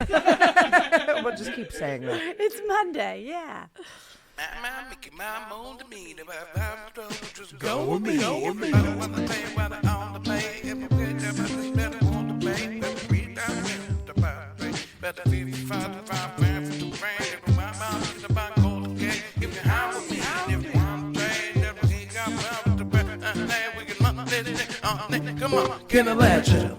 We'll just keep saying that. It's Monday, yeah. Go with me, go with me. Come on, Cannalachia.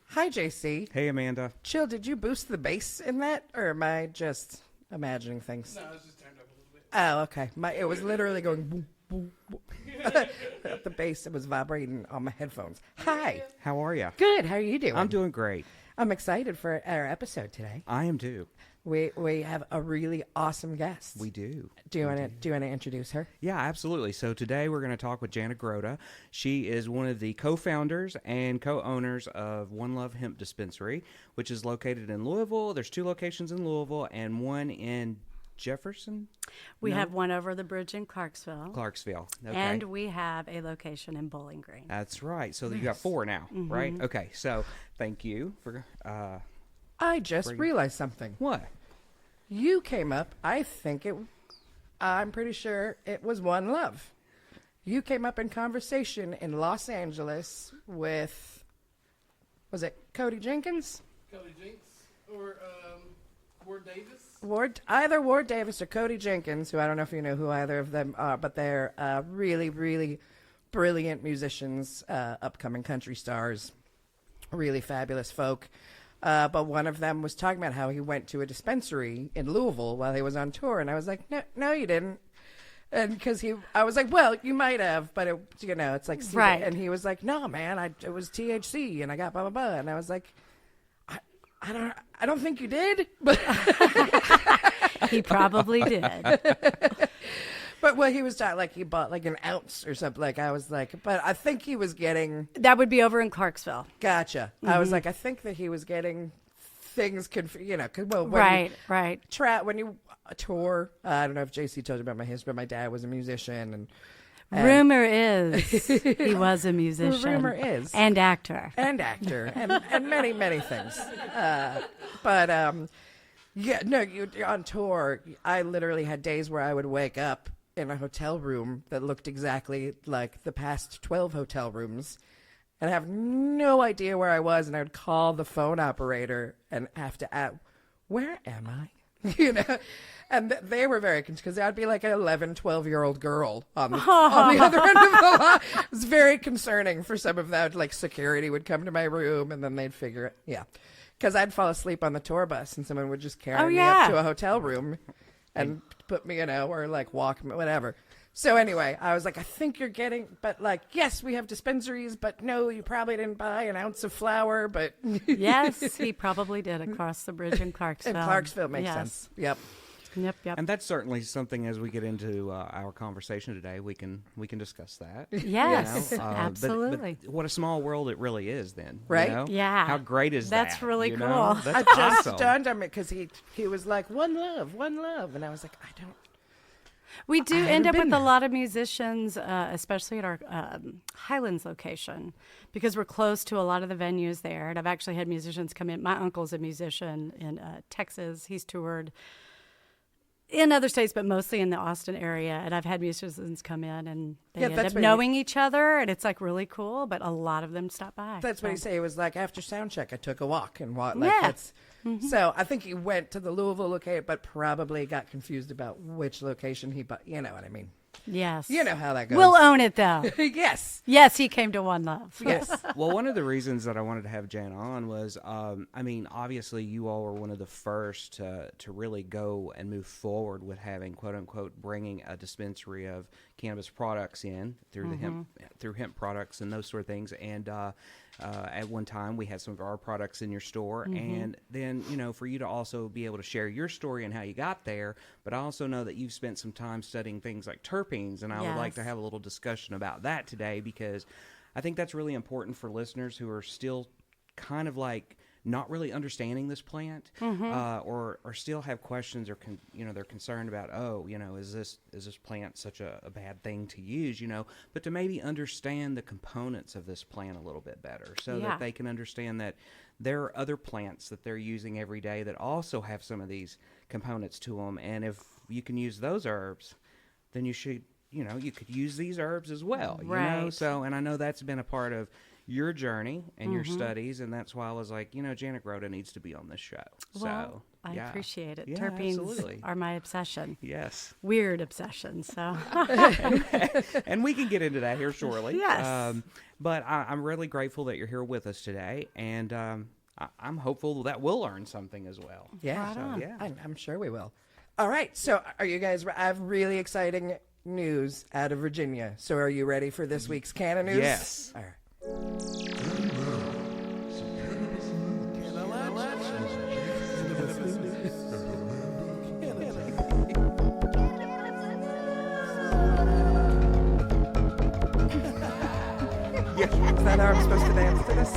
Hi, JC. Hey, Amanda. Chill, did you boost the bass in that, or am I just imagining things? No, it's just turned up a little bit. Oh, okay. It was literally going boom, boom, boom. The bass, it was vibrating on my headphones. Hi. How are you? Good. How are you doing? I'm doing great. I'm excited for our episode today. I am too. We have a really awesome guest. We do. Do you want to introduce her? Yeah, absolutely. So today we're going to talk with Jana Groda. She is one of the co-founders and co-owners of One Love Hemp Dispensary, which is located in Louisville. There's 2 locations in Louisville and one in Jefferson. We have one over the bridge in Clarksville. Okay. And we have a location in Bowling Green. That's right. So you got 4 now, right? Okay. So thank you for. I just realized something. What? You came up, I'm pretty sure it was One Love. You came up in conversation in Los Angeles with, was it Cody Jenkins? Cody Jinks or Ward Davis. Either Ward Davis or Cody Jenkins, who I don't know if you know who either of them are, but they're really, really brilliant musicians, upcoming country stars, really fabulous folk. But one of them was talking about how he went to a dispensary in Louisville while he was on tour, and I was like, no, you didn't. And because I was like, well, you might have, but it's like, right. And he was like, no, man, it was THC, and I got blah blah blah, and I was like, I don't think you did, but He probably did. But he was talking like he bought like an ounce or something. Like I was like, but I think he was getting. That would be over in Clarksville. Gotcha. I was like, I think that he was getting things Right. When you tour, I don't know if JC told you about my history, but my dad was a musician and Rumor is he was a musician. Rumor is. And actor. And many, many things. You're on tour. I literally had days where I would wake up in a hotel room that looked exactly like the past 12 hotel rooms and have no idea where I was, and I would call the phone operator and have to ask, where am I? And they were very confused because I'd be like an 11, 12-year-old girl on the other end of the line. It was very concerning for some of that. Like security would come to my room and then they'd figure it. Yeah. Because I'd fall asleep on the tour bus and someone would just carry me up to a hotel room and put me, or like walk me, whatever. So anyway, I was like, I think you're getting, but like, yes, we have dispensaries, but no, you probably didn't buy an ounce of flour, but. Yes, he probably did across the bridge in Clarksville. In Clarksville makes sense. Yep. Yep. And that's certainly something as we get into our conversation today, we can discuss that. Yes, absolutely. But what a small world it really is then. Right? Yeah. How great is that? That's really cool. That's I just awesome. stunned him because he was like, one love. And I was like, I don't. We do I end haven't up been with a there. lot of musicians, especially at our Highlands location, because we're close to a lot of the venues there. And I've actually had musicians come in. My uncle's a musician in Texas. He's toured in other states, but mostly in the Austin area. And I've had musicians come in and they end up knowing each other. And it's like really cool, but a lot of them stop by. That's what he said. It was like after sound check, I took a walk and walked. So I think he went to the Louisville location, but probably got confused about which location he bought. You know what I mean? Yes. You know how that goes. We'll own it, though. Yes. Yes, he came to One Love. Yes. Well, one of the reasons that I wanted to have Jana on was, obviously you all were one of the first to really go and move forward with having, quote unquote, bringing a dispensary of cannabis products in through the hemp products and those sort of things. And at one time we had some of our products in your store, and then for you to also be able to share your story and how you got there. But I also know that you've spent some time studying things like terpenes, and I would like to have a little discussion about that today, because I think that's really important for listeners who are still kind of like not really understanding this plant, or still have questions, or they're concerned about, is this plant such a bad thing to use, but to maybe understand the components of this plant a little bit better, so that they can understand that there are other plants that they're using every day that also have some of these components to them, and if you can use those herbs, then you should, you could use these herbs as well, Right. So, and I know that's been a part of your journey and your studies, and that's why I was like, Jana Groda needs to be on this show. Well, So I appreciate it. Yeah, Terpenes absolutely. are my obsession. Yes. Weird obsession. So And we can get into that here shortly. Yes. But I'm really grateful that you're here with us today, and I'm hopeful that we'll learn something as well. Yeah. Right on. Yeah. I'm sure we will. All right. So are you guys, I have really exciting news out of Virginia. So are you ready for this week's Canna News? Yes. All right. Is that how I'm supposed to dance to this?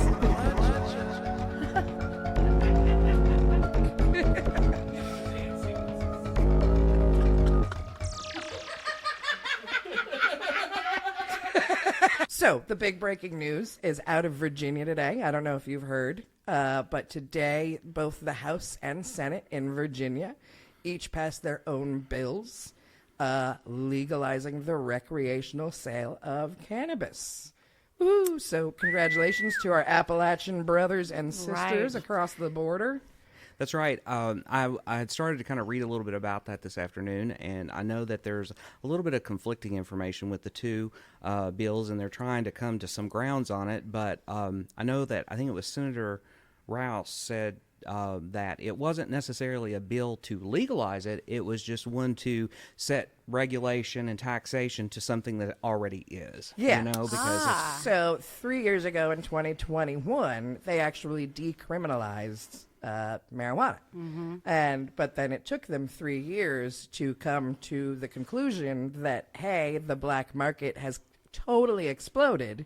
So, the big breaking news is out of Virginia today. I don't know if you've heard, but today, both the House and Senate in Virginia each passed their own bills legalizing the recreational sale of cannabis. Ooh, so congratulations to our Appalachian brothers and sisters Right. across the border. That's right. I had started to kind of read a little bit about that this afternoon, and I know that there's a little bit of conflicting information with the two bills, and they're trying to come to some grounds on it. But I know that I think it was Senator Rouse said that it wasn't necessarily a bill to legalize it. It was just one to set regulation and taxation to something that already is. Yeah. Because So 3 years ago in 2021, they actually decriminalized marijuana, but then it took them 3 years to come to the conclusion that, hey, the black market has totally exploded,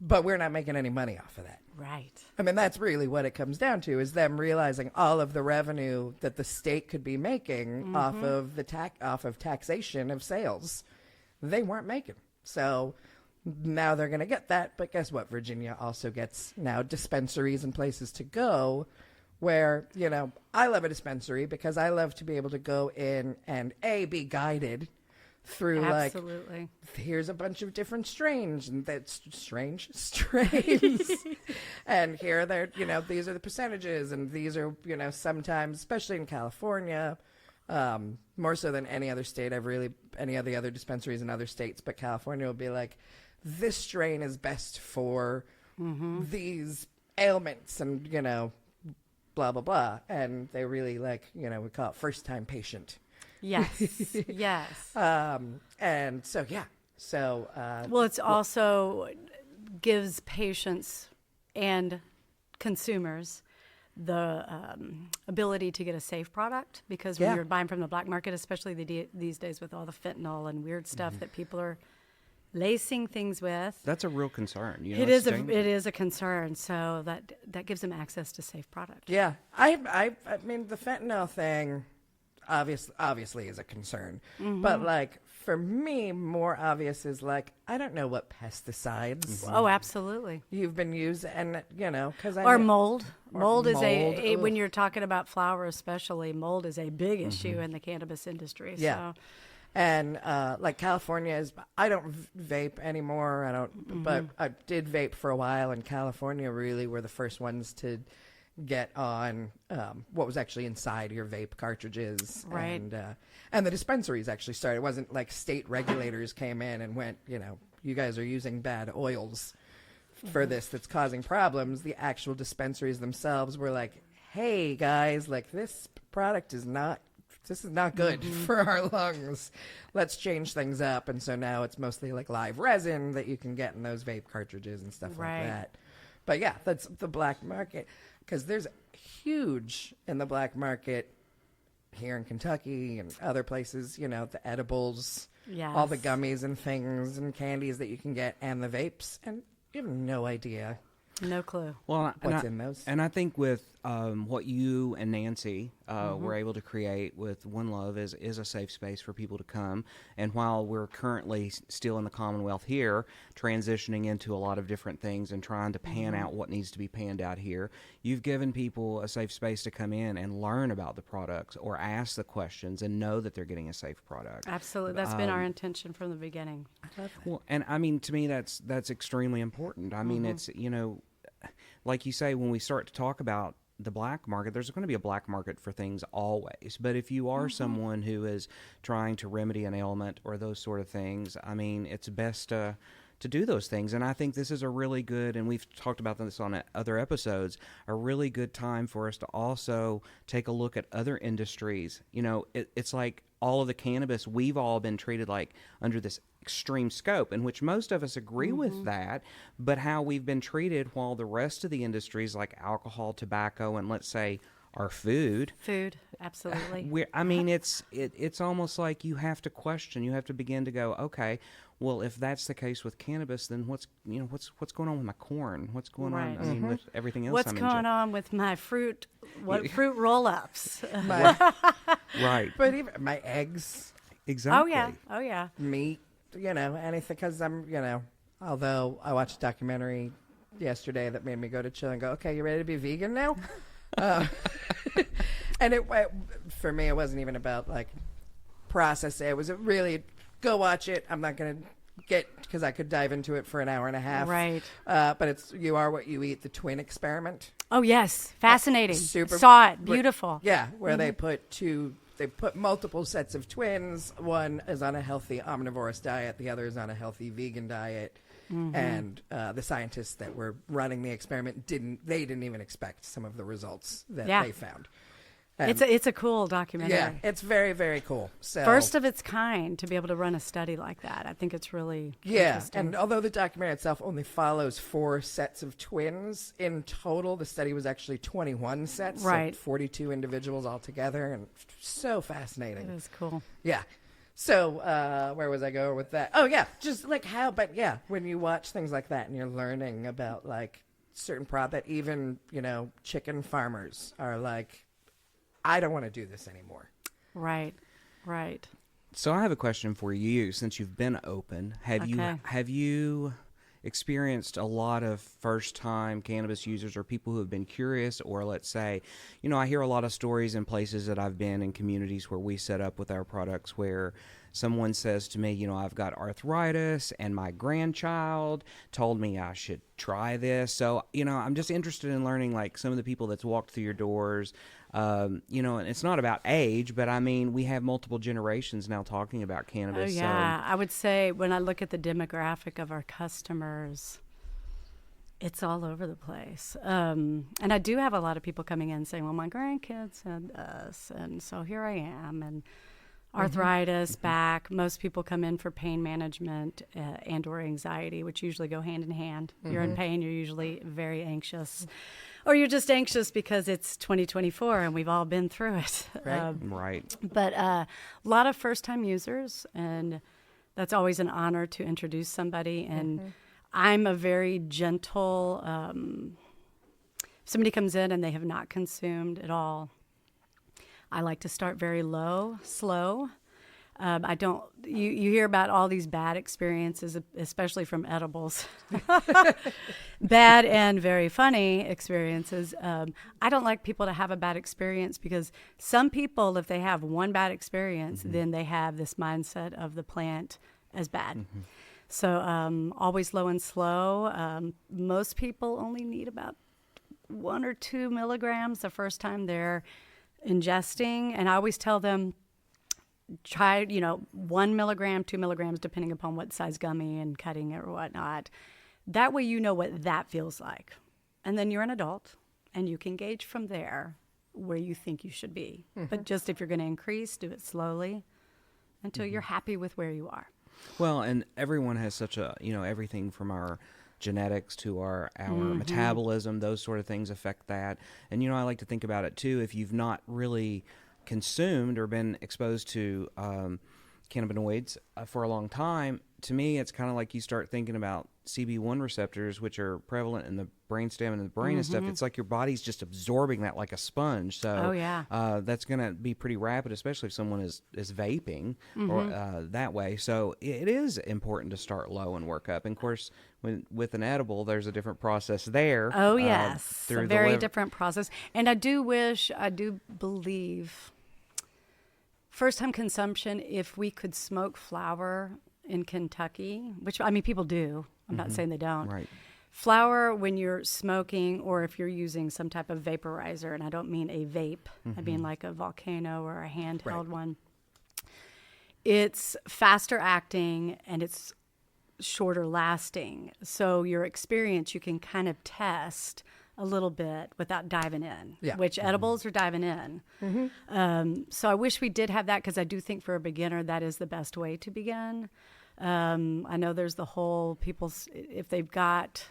but we're not making any money off of that. right. I mean, that's really what it comes down to, is them realizing all of the revenue that the state could be making off of taxation of sales, they weren't making. So now they're going to get that. But guess what? Virginia also gets now dispensaries and places to go where, I love a dispensary because I love to be able to go in and be guided through Absolutely. here's a bunch of different strains, and that's strains and here they're these are the percentages, and these are sometimes, especially in California, more so than any other state, any of the other dispensaries in other states, but California will be like, this strain is best for these ailments, and blah blah blah, and they really we call it first time patient. Yes. Yes. And so, Well, it's also gives patients and consumers the ability to get a safe product, because when Yeah. you're buying from the black market, especially these days with all the fentanyl and weird stuff that people are lacing things with, that's a real concern. it is a concern. So that gives them access to safe product. yeah, I mean, the fentanyl thing obviously is a concern, but for me, more obvious is I don't know what pesticides Oh, absolutely. you've been using, and because Or mold. Mold is mold, when ugh. you're talking about flower, especially, mold is a big issue in the cannabis industry. Yeah. So. And California is, I don't vape anymore. I don't, but I did vape for a while, and California really were the first ones to get on what was actually inside your vape cartridges. Right. And the dispensaries actually started. It wasn't like state regulators came in and went, you guys are using bad oils for this that's causing problems. The actual dispensaries themselves were like, hey guys, this product is not good for our lungs. Let's change things up. And so now it's mostly live resin that you can get in those vape cartridges and stuff Right. like that. But yeah, that's the black market, because there's huge in the black market here in Kentucky and other places, the edibles, all the Yes. gummies and things and candies that you can get, and the vapes. And you have no idea No clue. Well, What's in those? And I think with what you and Nancy were able to create with One Love is a safe space for people to come. And while we're currently still in the Commonwealth here, transitioning into a lot of different things and trying to pan out what needs to be panned out here, you've given people a safe space to come in and learn about the products or ask the questions and know that they're getting a safe product. Absolutely. That's been our intention from the beginning. Well, and I mean, to me, that's extremely important. I mean, it's, like you say, when we start to talk about the black market, there's going to be a black market for things always. But if you are someone who is trying to remedy an ailment or those sort of things, I mean, it's best to do those things. And I think this is a really good, and we've talked about this on other episodes, a really good time for us to also take a look at other industries. It's like all of the cannabis, we've all been treated like under this extreme scope, in which most of us agree with that, but how we've been treated while the rest of the industries like alcohol, tobacco, and let's say our food, absolutely. I mean, it's almost like you have to question, you have to begin to go, okay, well, if that's the case with cannabis, then what's going on with my corn? What's going on? I mean, with everything else. What's going on with my fruit? What fruit roll-ups? Right. But even my eggs, Exactly. Oh yeah. meat, anything, because although I watched a documentary yesterday that made me go to chill and go, okay, you ready to be vegan now? And for me, it wasn't even about like process it. It was really go watch it. I'm not going to because I could dive into it for an hour and a half. Right. But it's You Are What You Eat, the twin experiment. Oh yes, fascinating. Super. Saw it. Beautiful. Yeah, where they put multiple sets of twins. One is on a healthy omnivorous diet. The other is on a healthy vegan diet. And the scientists that were running the experiment didn't even expect some of the results that they found. It's a cool documentary. Yeah, it's very, very cool. So First of its kind to be able to run a study like that. I think it's really interesting. And although the documentary itself only follows 4 sets of twins, in total the study was actually 21 sets, right? So 42 individuals altogether, and so fascinating. It is cool. Yeah. So where was I going with that? Oh yeah, just like when you watch things like that and you're learning about like certain that even chicken farmers are like, I don't want to do this anymore. Right. So I have a question for you. Since you've been open, have you experienced a lot of first-time cannabis users or people who have been curious, or let's say, I hear a lot of stories in places that I've been in communities where we set up with our products where someone says to me, I've got arthritis and my grandchild told me I should try this. So, I'm just interested in learning like some of the people that's walked through your doors. And it's not about age, but I mean, we have multiple generations now talking about cannabis. Oh, yeah. I would say when I look at the demographic of our customers, it's all over the place. And I do have a lot of people coming in saying, well, my grandkids had this, and so here I am. And arthritis, back. Most people come in for pain management and or anxiety, which usually go hand in hand. You're in pain, you're usually very anxious. Or you're just anxious because it's 2024 and we've all been through it. Right. Right. But a lot of first-time users, and that's always an honor to introduce somebody. And I'm a very gentle, if somebody comes in and they have not consumed at all, I like to start very low, slow. You hear about all these bad experiences, especially from edibles. Bad and very funny experiences. I don't like people to have a bad experience because some people, if they have one bad experience, then they have this mindset of the plant as bad. So always low and slow. Most people only need about 1 or 2 milligrams the first time they're ingesting, and I always tell them try 1 milligram, 2 milligrams, depending upon what size gummy and cutting it or whatnot. That way you know what that feels like, and then you're an adult and you can gauge from there where you think you should be. But just if you're going to increase, do it slowly until you're happy with where you are. Well, and everyone has such a everything from our genetics to our metabolism, those sort of things affect that. And I like to think about it too, if you've not really consumed or been exposed to cannabinoids for a long time, to me, it's kind of like you start thinking about CB1 receptors, which are prevalent in the brainstem and the brain and stuff. It's like your body's just absorbing that like a sponge. So that's going to be pretty rapid, especially if someone is vaping or that way. So it is important to start low and work up. And of course, with an edible, there's a different process there. Oh, yes. A very different process. And I do believe, first-time consumption, if we could smoke flower in Kentucky, which, I mean, people do. I'm not saying they don't. Right. Flower, when you're smoking or if you're using some type of vaporizer, and I don't mean a vape, I mean like a Volcano or a handheld one, it's faster acting and it's shorter lasting. So your experience, you can kind of test a little bit without diving in, which edibles are diving in. So I wish we did have that, because I do think for a beginner that is the best way to begin. I know there's the whole if they've got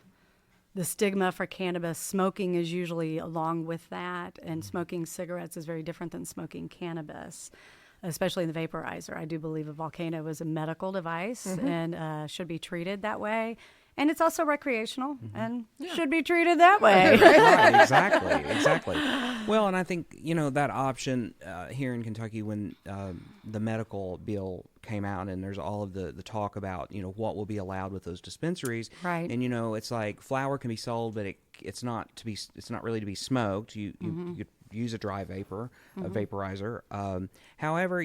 the stigma for cannabis, smoking is usually along with that, and smoking cigarettes is very different than smoking cannabis, especially in the vaporizer. I do believe a Volcano is a medical device and should be treated that way. And it's also recreational and should be treated that way. Right, exactly. Well, and I think, that option here in Kentucky, when the medical bill came out and there's all of the talk about, what will be allowed with those dispensaries. Right. And, it's like flower can be sold, but it's not really to be smoked. You use a dry vapor, a vaporizer. However,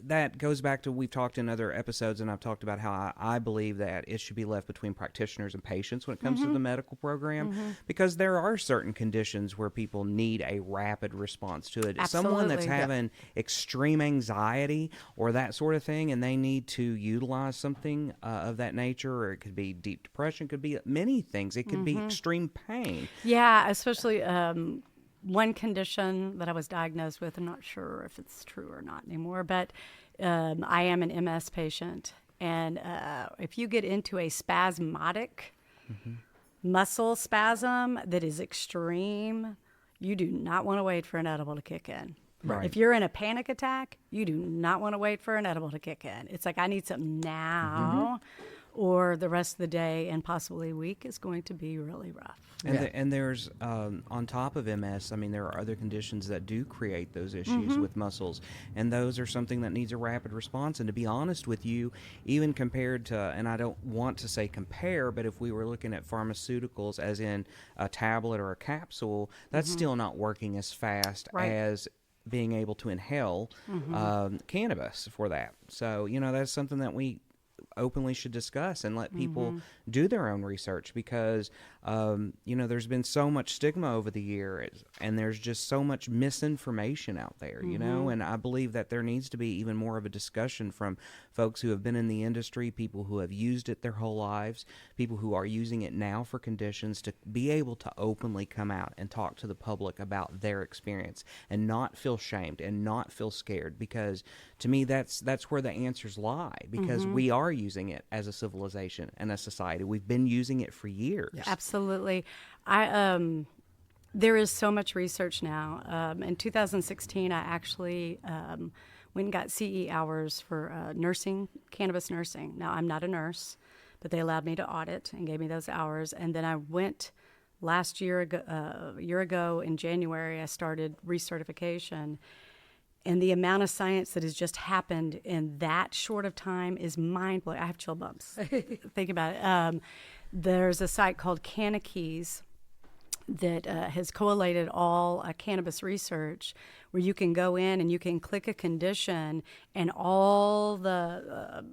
that goes back to, we've talked in other episodes, and I've talked about how I believe that it should be left between practitioners and patients when it comes to the medical program, because there are certain conditions where people need a rapid response to it. Absolutely. Someone that's having extreme anxiety or that sort of thing, and they need to utilize something of that nature, or it could be deep depression, it could be many things. It could be extreme pain. Yeah, especially one condition that I was diagnosed with, I'm not sure if it's true or not anymore, but I am an MS patient. And if you get into a spasmodic muscle spasm that is extreme, you do not want to wait for an edible to kick in. Right. If you're in a panic attack, you do not want to wait for an edible to kick in. It's like, I need something now, or the rest of the day and possibly week is going to be really rough. And there's, on top of MS, I mean, there are other conditions that do create those issues with muscles, and those are something that needs a rapid response. And to be honest with you, even compared to, and I don't want to say compare, but if we were looking at pharmaceuticals as in a tablet or a capsule, that's still not working as fast as being able to inhale cannabis for that. So, that's something that we openly should discuss and let people do their own research, because there's been so much stigma over the years, and there's just so much misinformation out there, and I believe that there needs to be even more of a discussion from folks who have been in the industry, people who have used it their whole lives, people who are using it now for conditions, to be able to openly come out and talk to the public about their experience and not feel shamed and not feel scared, because to me that's where the answers lie, because we are using it as a civilization and a society. We've been using it for years. Absolutely. There is so much research now. In 2016, I actually went and got CE hours for nursing, cannabis nursing. Now, I'm not a nurse, but they allowed me to audit and gave me those hours. And then I went a year ago in January, I started recertification. And the amount of science that has just happened in that short of time is mind-blowing. I have chill bumps. Think about it. There's a site called Cannalachia that has collated all cannabis research, where you can go in and you can click a condition, and all the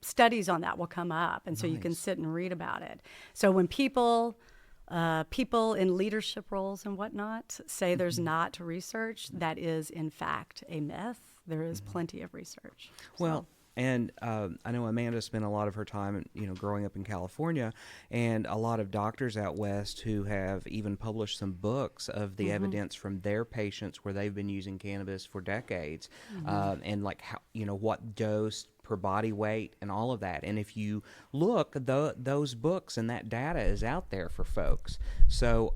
studies on that will come up. And so you can sit and read about it. So when people in leadership roles and whatnot say there's not research, that is in fact a myth. There is plenty of research. Well, and I know Amanda spent a lot of her time, growing up in California, and a lot of doctors out west who have even published some books of the evidence from their patients where they've been using cannabis for decades, and like how, what dose per body weight and all of that. And if you look, those books and that data is out there for folks. So,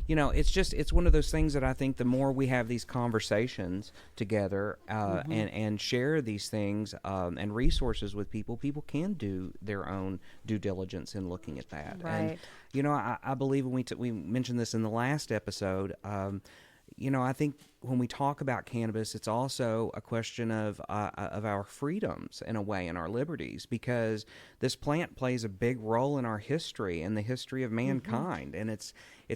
it's one of those things that I think the more we have these conversations together and share these things and resources with people, people can do their own due diligence in looking at that. Right. And, I believe when we mentioned this in the last episode, I think when we talk about cannabis, it's also a question of our freedoms in a way, and our liberties, because this plant plays a big role in our history and the history of mankind. And it's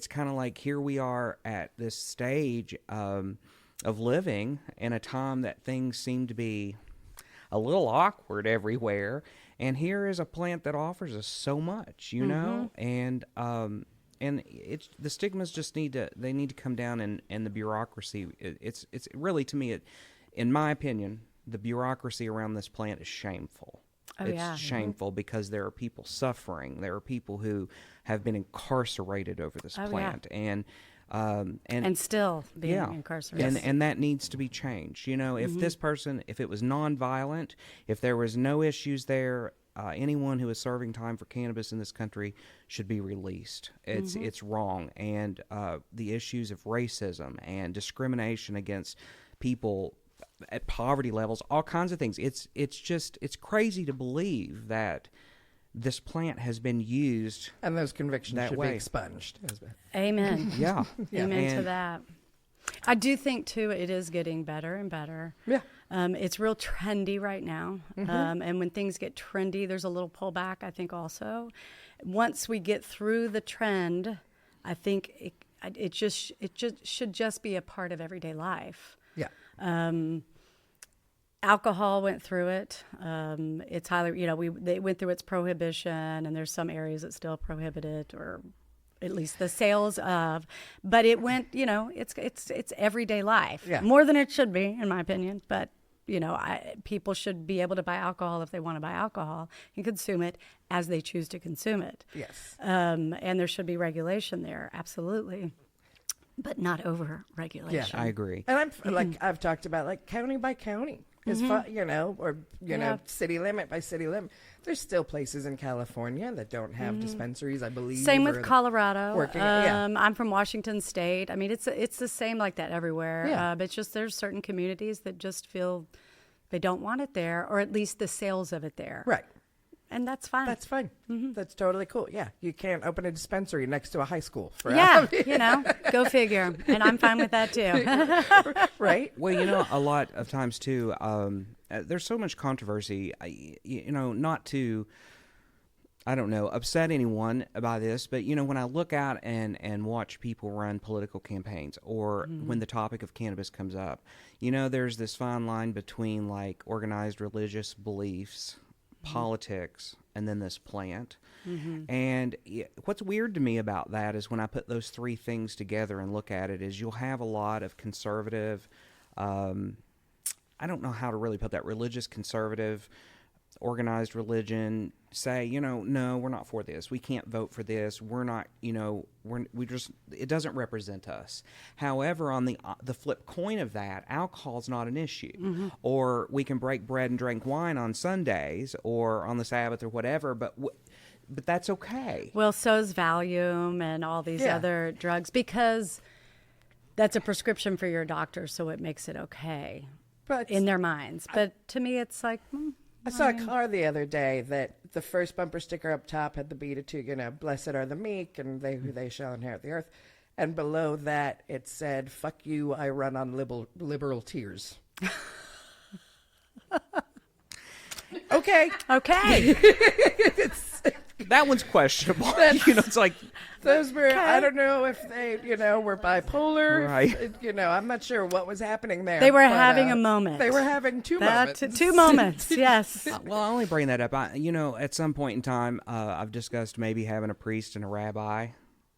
kind of like here we are at this stage of living in a time that things seem to be a little awkward everywhere. And here is a plant that offers us so much, and it's the stigmas just need to come down, and the bureaucracy. It's really, to me, in my opinion, the bureaucracy around this plant is shameful. It's shameful because there are people suffering. There are people who have been incarcerated over this plant, and still being incarcerated. And that needs to be changed. If this person, if it was nonviolent, if there was no issues there, anyone who is serving time for cannabis in this country should be released. It's wrong. And the issues of racism and discrimination against people at poverty levels, all kinds of things. It's crazy to believe that this plant has been used, and those convictions that should way. be expunged. Amen. Yeah. Amen to that. I do think, too, it is getting better and better. Yeah. It's real trendy right now. And when things get trendy, there's a little pullback, I think, also. Once we get through the trend, I think it just should just be a part of everyday life. Yeah. Alcohol went through it. It's highly, they went through its prohibition, and there's some areas that still prohibit it, or at least the sales of. But it went, it's everyday life, more than it should be, in my opinion. But people should be able to buy alcohol if they want to buy alcohol and consume it as they choose to consume it. Yes. And there should be regulation there, absolutely. But not over regulation. I agree. And I've talked about county by county, city limit by city limit. There's still places in California that don't have dispensaries, I believe. Same with Colorado. Yeah. I'm from Washington State. I mean, it's the same like that everywhere. Yeah. But it's just there's certain communities that just feel they don't want it there, or at least the sales of it there. Right. And that's fine. That's fine. That's totally cool. Yeah, you can't open a dispensary next to a high school. Go figure. And I'm fine with that too. Right? Well, a lot of times too, there's so much controversy. Not to, I don't know, upset anyone by this, but when I look out and watch people run political campaigns, or when the topic of cannabis comes up, there's this fine line between organized religious beliefs, politics, and then this plant. And what's weird to me about that is when I put those three things together and look at it, is you'll have a lot of conservative, I don't know how to really put that, religious conservative, organized religion say, no, we're not for this. We can't vote for this. We're not, it doesn't represent us. However, on the flip coin of that, alcohol's not an issue. Or we can break bread and drink wine on Sundays or on the Sabbath or whatever, but that's okay. Well, so's Valium and all these other drugs, because that's a prescription for your doctor, so it makes it okay in their minds. But to me, it's like... I saw a car the other day that the first bumper sticker up top had the Beatitude, blessed are the meek, and they shall inherit the earth. And below that, it said, fuck you, I run on liberal tears. Okay. That one's questionable. It's like... Those were, I don't know if they, were bipolar. Right. I'm not sure what was happening there. They were having a moment. They were having two moments. Two moments, yes. Well, I only bring that up. At some point in time, I've discussed maybe having a priest and a rabbi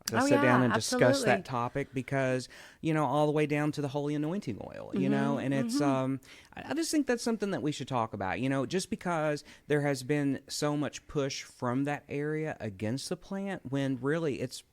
to sit down and discuss that topic, because, all the way down to the holy anointing oil, and it's, I just think that's something that we should talk about, just because there has been so much push from that area against the plant, when really it's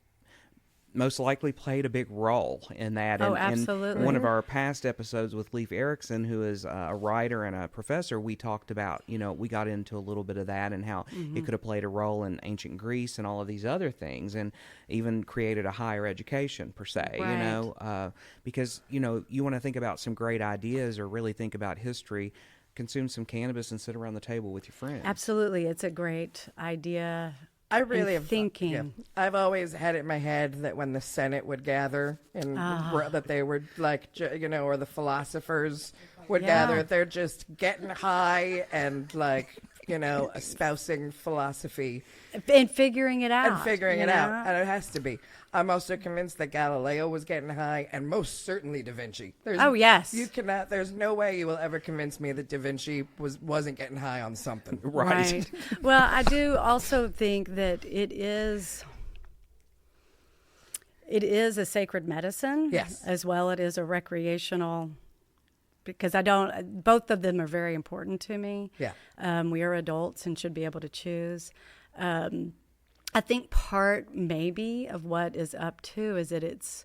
most likely played a big role in that. Oh, And absolutely. in one of our past episodes with Leif Erikson, who is a writer and a professor, we talked about, we got into a little bit of that and how it could have played a role in ancient Greece and all of these other things, and even created a higher education per se, Right. because, you want to think about some great ideas or really think about history, consume some cannabis and sit around the table with your friends. Absolutely. It's a great idea. I really and have thinking. yeah. I've always had it in my head that when the Senate would gather and that they were like, or the philosophers would Yeah. gather, they're just getting high and like, espousing philosophy And figuring it out. and figuring you it out. know? And it has to be. I'm also convinced that Galileo was getting high, and most certainly Da Vinci. Oh, yes. You cannot. There's no way you will ever convince me that Da Vinci wasn't getting high on something. Right. Well, I do also think that it is a sacred medicine. Yes. As well, it is a recreational. Because both of them are very important to me. Yeah. We are adults and should be able to choose. I think part maybe of what is up too is that it's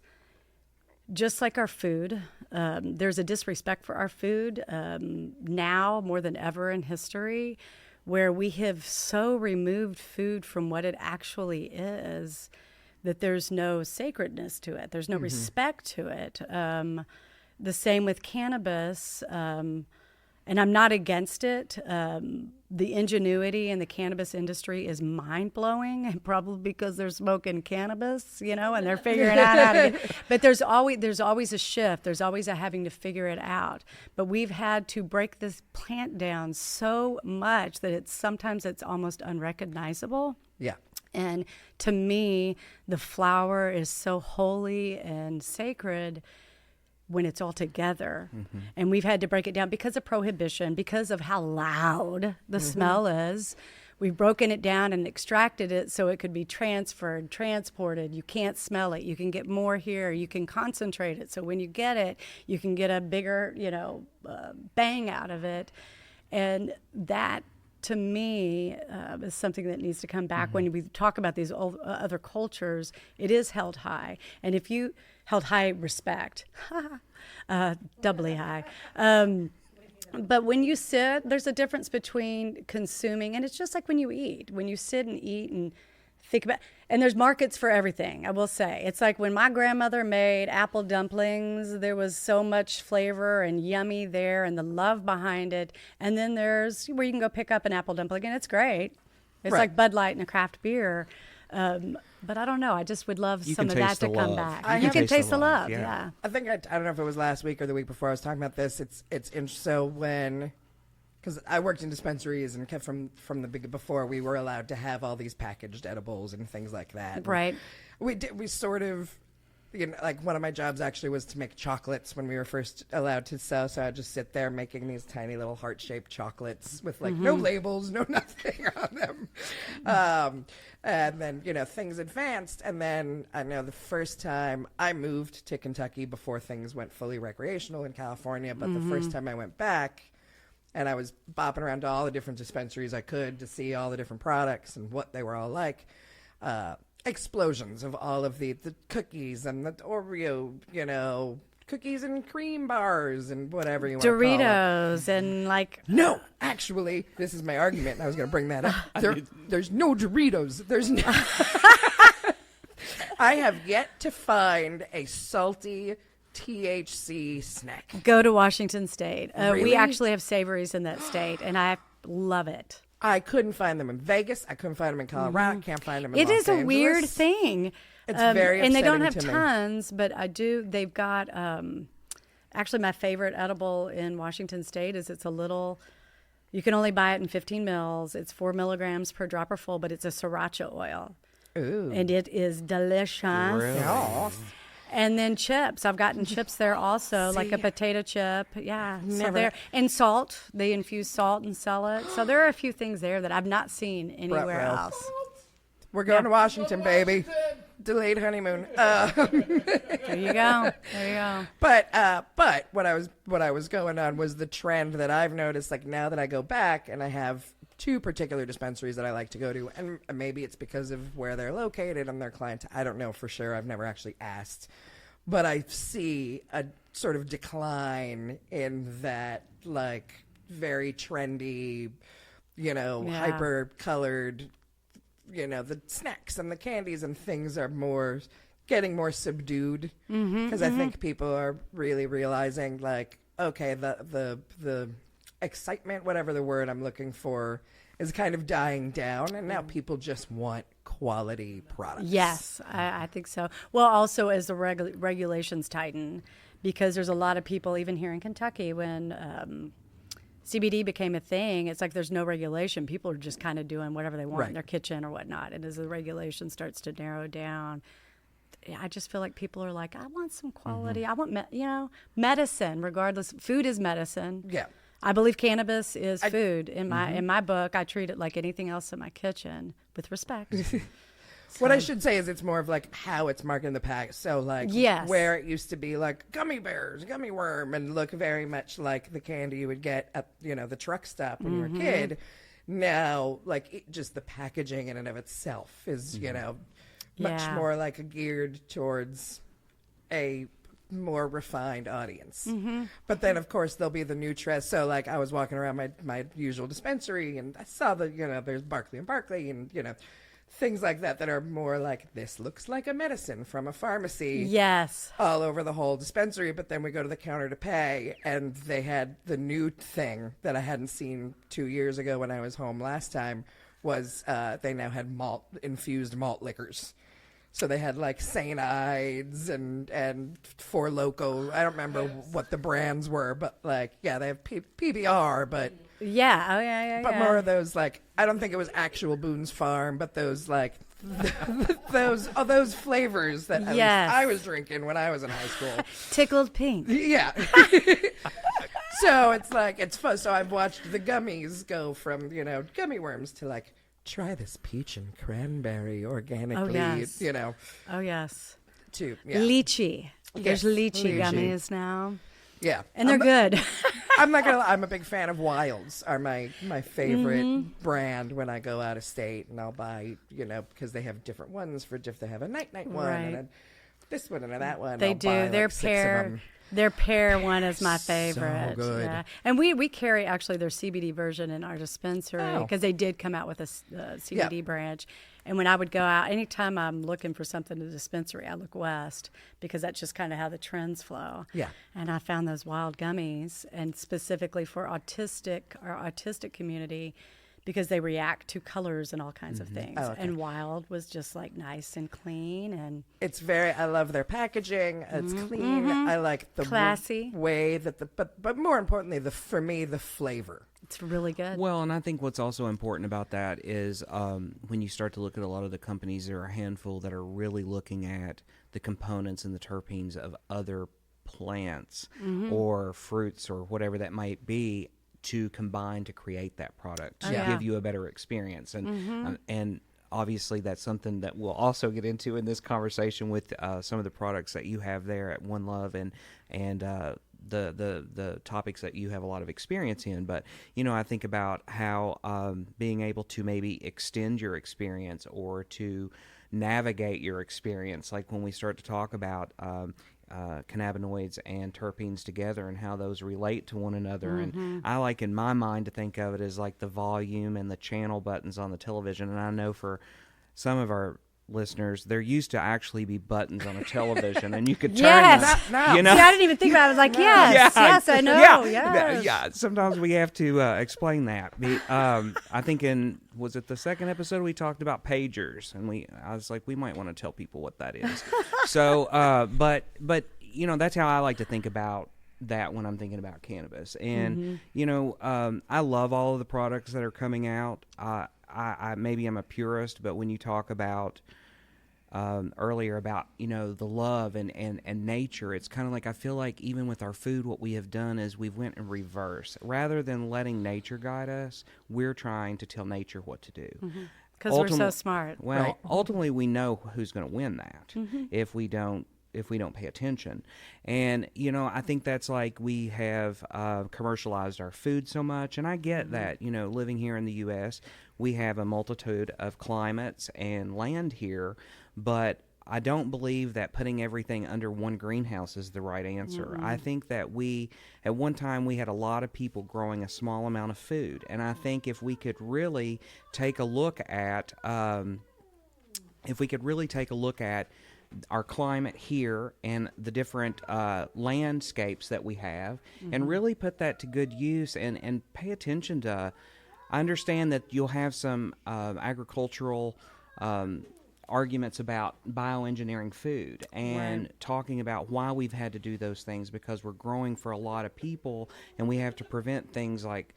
just like our food. There's a disrespect for our food now more than ever in history, where we have so removed food from what it actually is that there's no sacredness to it. There's no respect to it. The same with cannabis, and I'm not against it. The ingenuity in the cannabis industry is mind-blowing, and probably because they're smoking cannabis, and they're figuring out how to get. But there's always a shift. There's always a having to figure it out. But we've had to break this plant down so much that sometimes it's almost unrecognizable. Yeah. And to me, the flower is so holy and sacred when it's all together. And we've had to break it down because of prohibition, because of how loud the smell is. We've broken it down and extracted it so it could be transferred, transported. You can't smell it. You can get more here. You can concentrate it. So when you get it, you can get a bigger, bang out of it. And that, to me, is something that needs to come back. When we talk about these other cultures, it is held high. And if you held high respect, doubly high. But when you sit, there's a difference between consuming, and it's just like when you eat. When you sit and eat and think about, and there's markets for everything, I will say. It's like when my grandmother made apple dumplings, there was so much flavor and yummy there and the love behind it. And then there's where you can go pick up an apple dumpling, and it's great. It's Right. like Bud Light and a craft beer. But I don't know. I just would love You some can of that taste to the come love. back. You can taste the love, yeah. I think I don't know if it was last week or the week before I was talking about this. So when, because I worked in dispensaries and kept from the big before we were allowed to have all these packaged edibles and things like that. Right. We sort of, like one of my jobs actually was to make chocolates when we were first allowed to sell. So I'd just sit there making these tiny little heart-shaped chocolates with like no labels, no nothing on them. And then, things advanced. And then I know the first time I moved to Kentucky before things went fully recreational in California, but the first time I went back and I was bopping around to all the different dispensaries I could to see all the different products and what they were all like. Explosions of all of the cookies and the Oreo, cookies and cream bars and whatever you want to call it. Doritos and like No, actually, this is my argument. And I was going to bring that up. There's no Doritos. There's no. I have yet to find a salty THC snack. go to Washington State. Really? We actually have savories in that state, and I love it. I couldn't find them in Vegas. I couldn't find them in Colorado. Can't find them in It Los is a weird Angeles. thing. It's very and they don't have upsetting to me. tons, but I do. They've got actually my favorite edible in Washington State is it's a little. You can only buy it in 15 mils. It's 4 milligrams per dropper full, but it's a sriracha oil, Ooh. and it is delicious. Really? Yeah. And then chips. I've gotten chips there also, like a See? potato chip. Yeah. So Never- there and salt. They infuse salt and sell it. So there are a few things there that I've not seen anywhere Ruh-roh. else. We're going to Washington, baby. Delayed honeymoon. There you go. There you go. But what I was going on was the trend that I've noticed. Like now that I go back and I have two particular dispensaries that I like to go to, and maybe it's because of where they're located and their client. I don't know for sure. I've never actually asked, but I see a sort of decline in that, like, very trendy, hyper colored, the snacks and the candies and things are getting more subdued, because I think people are really realizing, like, okay, the excitement, whatever the word I'm looking for, is kind of dying down, and now people just want quality products. Yes, I think so. Well, also as the regulations tighten, because there's a lot of people, even here in Kentucky, when CBD became a thing, it's like there's no regulation. People are just kind of doing whatever they want in their kitchen or whatnot. And as the regulation starts to narrow down, I just feel like people are like, I want some quality. I want, medicine, regardless. Food is medicine. Yeah. I believe cannabis is food. In my book, I treat it like anything else in my kitchen with respect. What I should say is it's more of like how it's marketed in the pack. So like where it used to be like gummy bears, gummy worm, and look very much like the candy you would get at, the truck stop when you were a kid. Now, like just the packaging in and of itself is, much more like geared towards a more refined audience. But then of course there'll be the new trend. So like I was walking around my usual dispensary and I saw there's Barkley and Barkley and things like that are more like, this looks like a medicine from a pharmacy. Yes. All over the whole dispensary. But then we go to the counter to pay, and they had the new thing that I hadn't seen 2 years ago when I was home last time, was they now had infused malt liquors. So they had like St. Ides and Four Loko. I don't remember what the brands were, but like, they have PBR, but... But more of those, like, I don't think it was actual Boone's Farm, but those, like, those flavors that at least I was drinking when I was in high school. Tickled pink. Yeah. So it's like, it's fun. So I've watched the gummies go from, gummy worms to, like, try this peach and cranberry organically, Oh, yes. To, lychee. There's Yes, lychee gummies now. Yeah. And they're good. I'm not gonna lie, I'm a big fan of Wilds. Are my favorite brand when I go out of state, and I'll buy, because they have different ones for they have a night one and a, this one and a that one. They I'll do. buy, Their like, 6 of them. Their pear one is my favorite. So good. Yeah. And we carry actually their CBD version in our dispensary because they did come out with a CBD branch. And when I would go out, anytime I'm looking for something in the dispensary, I look west because that's just kind of how the trends flow. Yeah. And I found those wild gummies, and specifically for our autistic community, because they react to colors and all kinds of things. Oh, okay. And Wild was just like nice and clean, and I love their packaging. It's clean. I like the classy way that but more importantly, for me, the flavor. it's really good. Well, and I think what's also important about that is when you start to look at a lot of the companies, there are a handful that are really looking at the components and the terpenes of other plants or fruits or whatever that might be to combine to create that product to give you a better experience. And obviously that's something that we'll also get into in this conversation with some of the products that you have there at One Love and the topics that you have a lot of experience in. But, I think about how being able to maybe extend your experience or to navigate your experience, like when we start to talk about cannabinoids and terpenes together and how those relate to one another. And I like in my mind to think of it as like the volume and the channel buttons on the television. And I know for some of our listeners, there used to actually be buttons on a television and you could turn them. See, I didn't even think about it. I was like, yes, I know. Yeah, sometimes we have to explain that. I think was it the second episode we talked about pagers, and I was like, we might want to tell people what that is. So, but that's how I like to think about that when I'm thinking about cannabis. And I love all of the products that are coming out. I maybe I'm a purist, but when you talk about earlier about the love and nature, it's kind of like I feel like even with our food, what we have done is we've went in reverse. Rather than letting nature guide us, we're trying to tell nature what to do. Because we're so smart. Well, ultimately we know who's going to win that if we don't don't pay attention. And I think that's like we have commercialized our food so much, and I get that. Living here in the U.S., we have a multitude of climates and land here, but I don't believe that putting everything under one greenhouse is the right answer. I think that at one time, we had a lot of people growing a small amount of food. And I think if we could really take a look at, our climate here and the different landscapes that we have, and really put that to good use and pay attention to, I understand that you'll have some agricultural arguments about bioengineering food and talking about why we've had to do those things, because we're growing for a lot of people and we have to prevent things like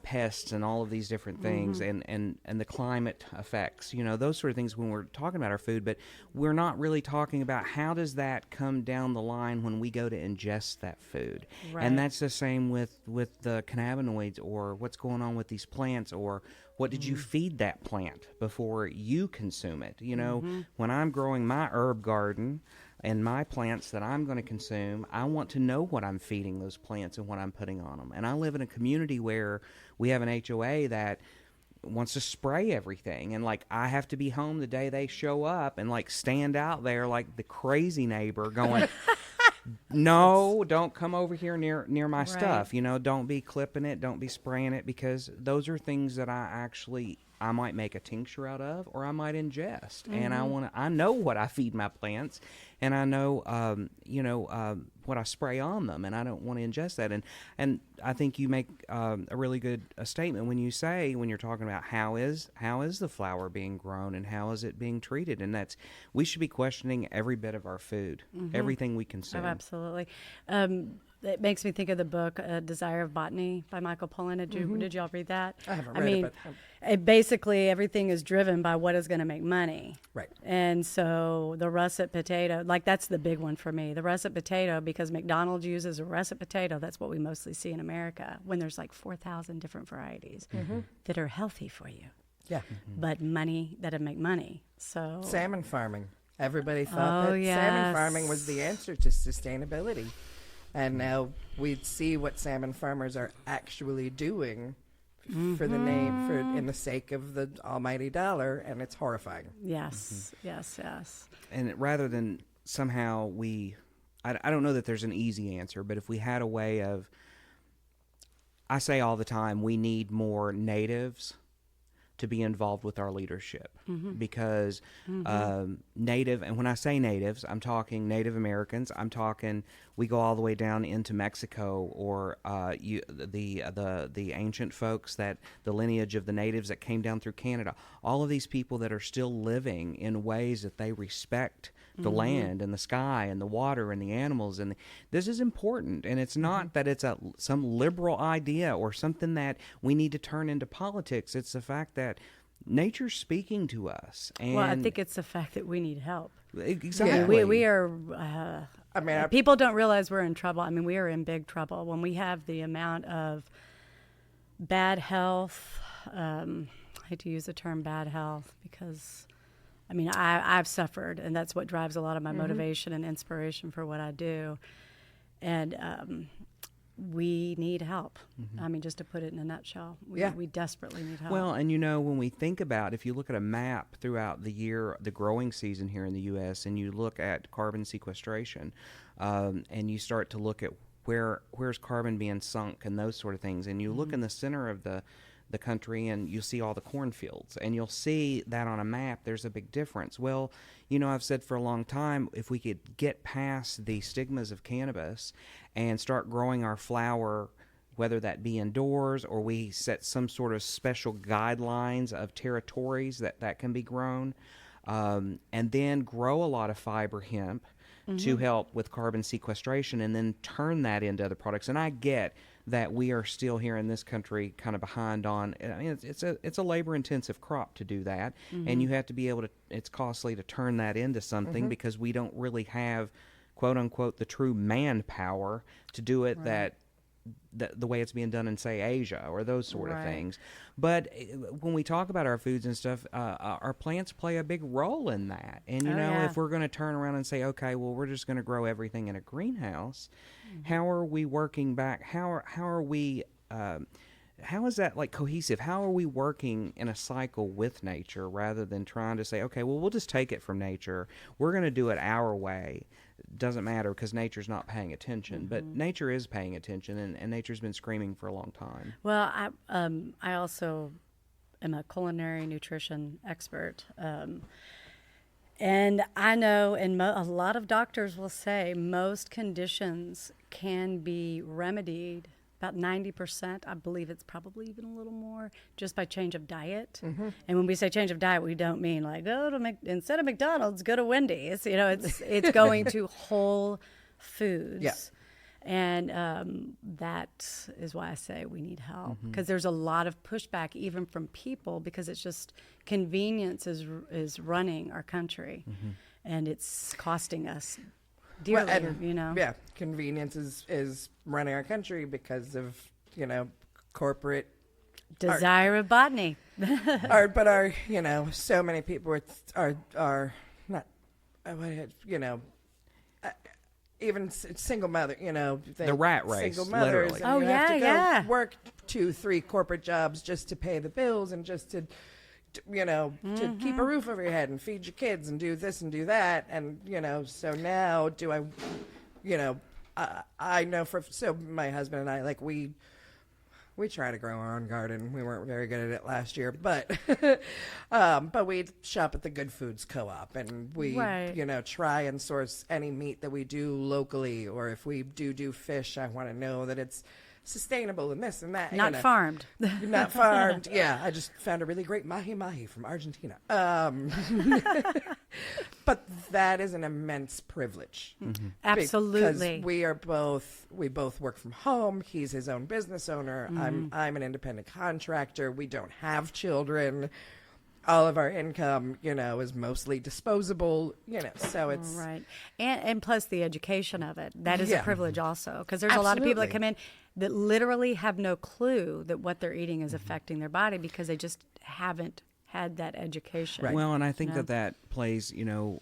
pests and all of these different things and the climate effects, those sort of things when we're talking about our food. But we're not really talking about how does that come down the line when we go to ingest that food. And that's the same with the cannabinoids, or what's going on with these plants, or what did you feed that plant before you consume it? When I'm growing my herb garden and my plants that I'm going to consume, I want to know what I'm feeding those plants and what I'm putting on them. And I live in a community where we have an HOA that wants to spray everything, and like I have to be home the day they show up and like stand out there like the crazy neighbor going, no, don't come over here near my stuff. Don't be clipping it, don't be spraying it, because those are things that I might make a tincture out of, or I might ingest. And I know what I feed my plants, and I know what I spray on them, and I don't want to ingest that. And I think you make a really good statement when you're talking about how is the flower being grown and how is it being treated, and we should be questioning every bit of our food, everything we consume. Oh, absolutely. It makes me think of the book Desire of Botany by Michael Pollan. Did y'all read that? I haven't read it, but basically everything is driven by what is going to make money. Right. And so the russet potato, like that's the big one for me. The russet potato, because McDonald's uses a russet potato, that's what we mostly see in America, when there's like 4,000 different varieties that are healthy for you. Yeah. But money, that'll make money. So Salmon farming. Everybody thought that salmon farming was the answer to sustainability. And now we see what salmon farmers are actually doing for the in the sake of the almighty dollar, and it's horrifying. Yes. And rather than somehow I don't know that there's an easy answer, but if we had a way of, I say all the time, we need more natives to be involved with our leadership, because native, and when I say natives, I'm talking Native Americans. I'm talking, we go all the way down into Mexico, or the ancient folks, that the lineage of the natives that came down through Canada. All of these people that are still living in ways that they respect the land and the sky and the water and the animals, and this is important. And it's not that it's some liberal idea or something that we need to turn into politics. It's the fact that nature's speaking to us. And well, I think it's the fact that we need help. Exactly. Yeah, we are. People don't realize we're in trouble. I mean, we are in big trouble when we have the amount of bad health. I hate to use the term bad health, because I mean, I've suffered, and that's what drives a lot of my motivation and inspiration for what I do. And we need help. I mean, just to put it in a nutshell, we desperately need help. Well, and when we think about, if you look at a map throughout the year, the growing season here in the U.S., and you look at carbon sequestration, and you start to look at where's carbon being sunk and those sort of things, and you look in the center of the country, and you see all the cornfields, and you'll see that on a map there's a big difference. Well, I've said for a long time, if we could get past the stigmas of cannabis and start growing our flower, whether that be indoors, or we set some sort of special guidelines of territories that can be grown, and then grow a lot of fiber hemp to help with carbon sequestration, and then turn that into other products. And I get that we are still here in this country kind of behind on. I mean, it's a labor-intensive crop to do that, and you have to be able to. It's costly to turn that into something, because we don't really have, quote unquote, the true manpower to do it. the way it's being done in, say, Asia or those sort of Right. things. But when we talk about our foods and stuff, our plants play a big role in that. And, you Oh, know, yeah. if we're going to turn around and say, okay, well, we're just going to grow everything in a greenhouse, Mm-hmm. how are we working back? How are we... how is that like cohesive? How are we working in a cycle with nature rather than trying to say, okay, well, we'll just take it from nature. We're going to do it our way. Doesn't matter because nature's not paying attention. But nature is paying attention, and nature's been screaming for a long time. Well, I also am a culinary nutrition expert. And I know, and a lot of doctors will say most conditions can be remedied. About 90%, I believe it's probably even a little more, just by change of diet. And when we say change of diet, we don't mean like go to instead of McDonald's, go to Wendy's. You know, it's going to whole foods. Yeah. And that is why I say we need help, because there's a lot of pushback even from people, because it's just convenience is running our country, and it's costing us dearly. Well, and, you know. Yeah, convenience is running our country because of, you know, corporate Desire of botany. but you know, so many people are not, you know, even single mother, you know, The rat race, single mothers, literally. and Oh, you have to go yeah. work 2-3 corporate jobs just to pay the bills and just to you know, to keep a roof over your head and feed your kids and do this and do that, and you know, so now do I, you know, I know so my husband and I, like, we try to grow our own garden. We weren't very good at it last year, but we shop at the Good Foods Co-op, and we, Right. you know, try and source any meat that we do locally, or if we do fish, I want to know that it's sustainable and this and that. Not you know. farmed. Not farmed. Yeah, I just found a really great mahi from Argentina. But that is an immense privilege. Absolutely. Because we both work from home. He's his own business owner. I'm an independent contractor. We don't have children. All of our income, you know, is mostly disposable, you know, so it's Right. And plus the education of it. That is Yeah. a privilege also, because there's a lot of people that Absolutely. come in that literally have no clue that what they're eating is affecting their body because they just haven't had that education. Right. Well, and I think Yeah. that plays, you know,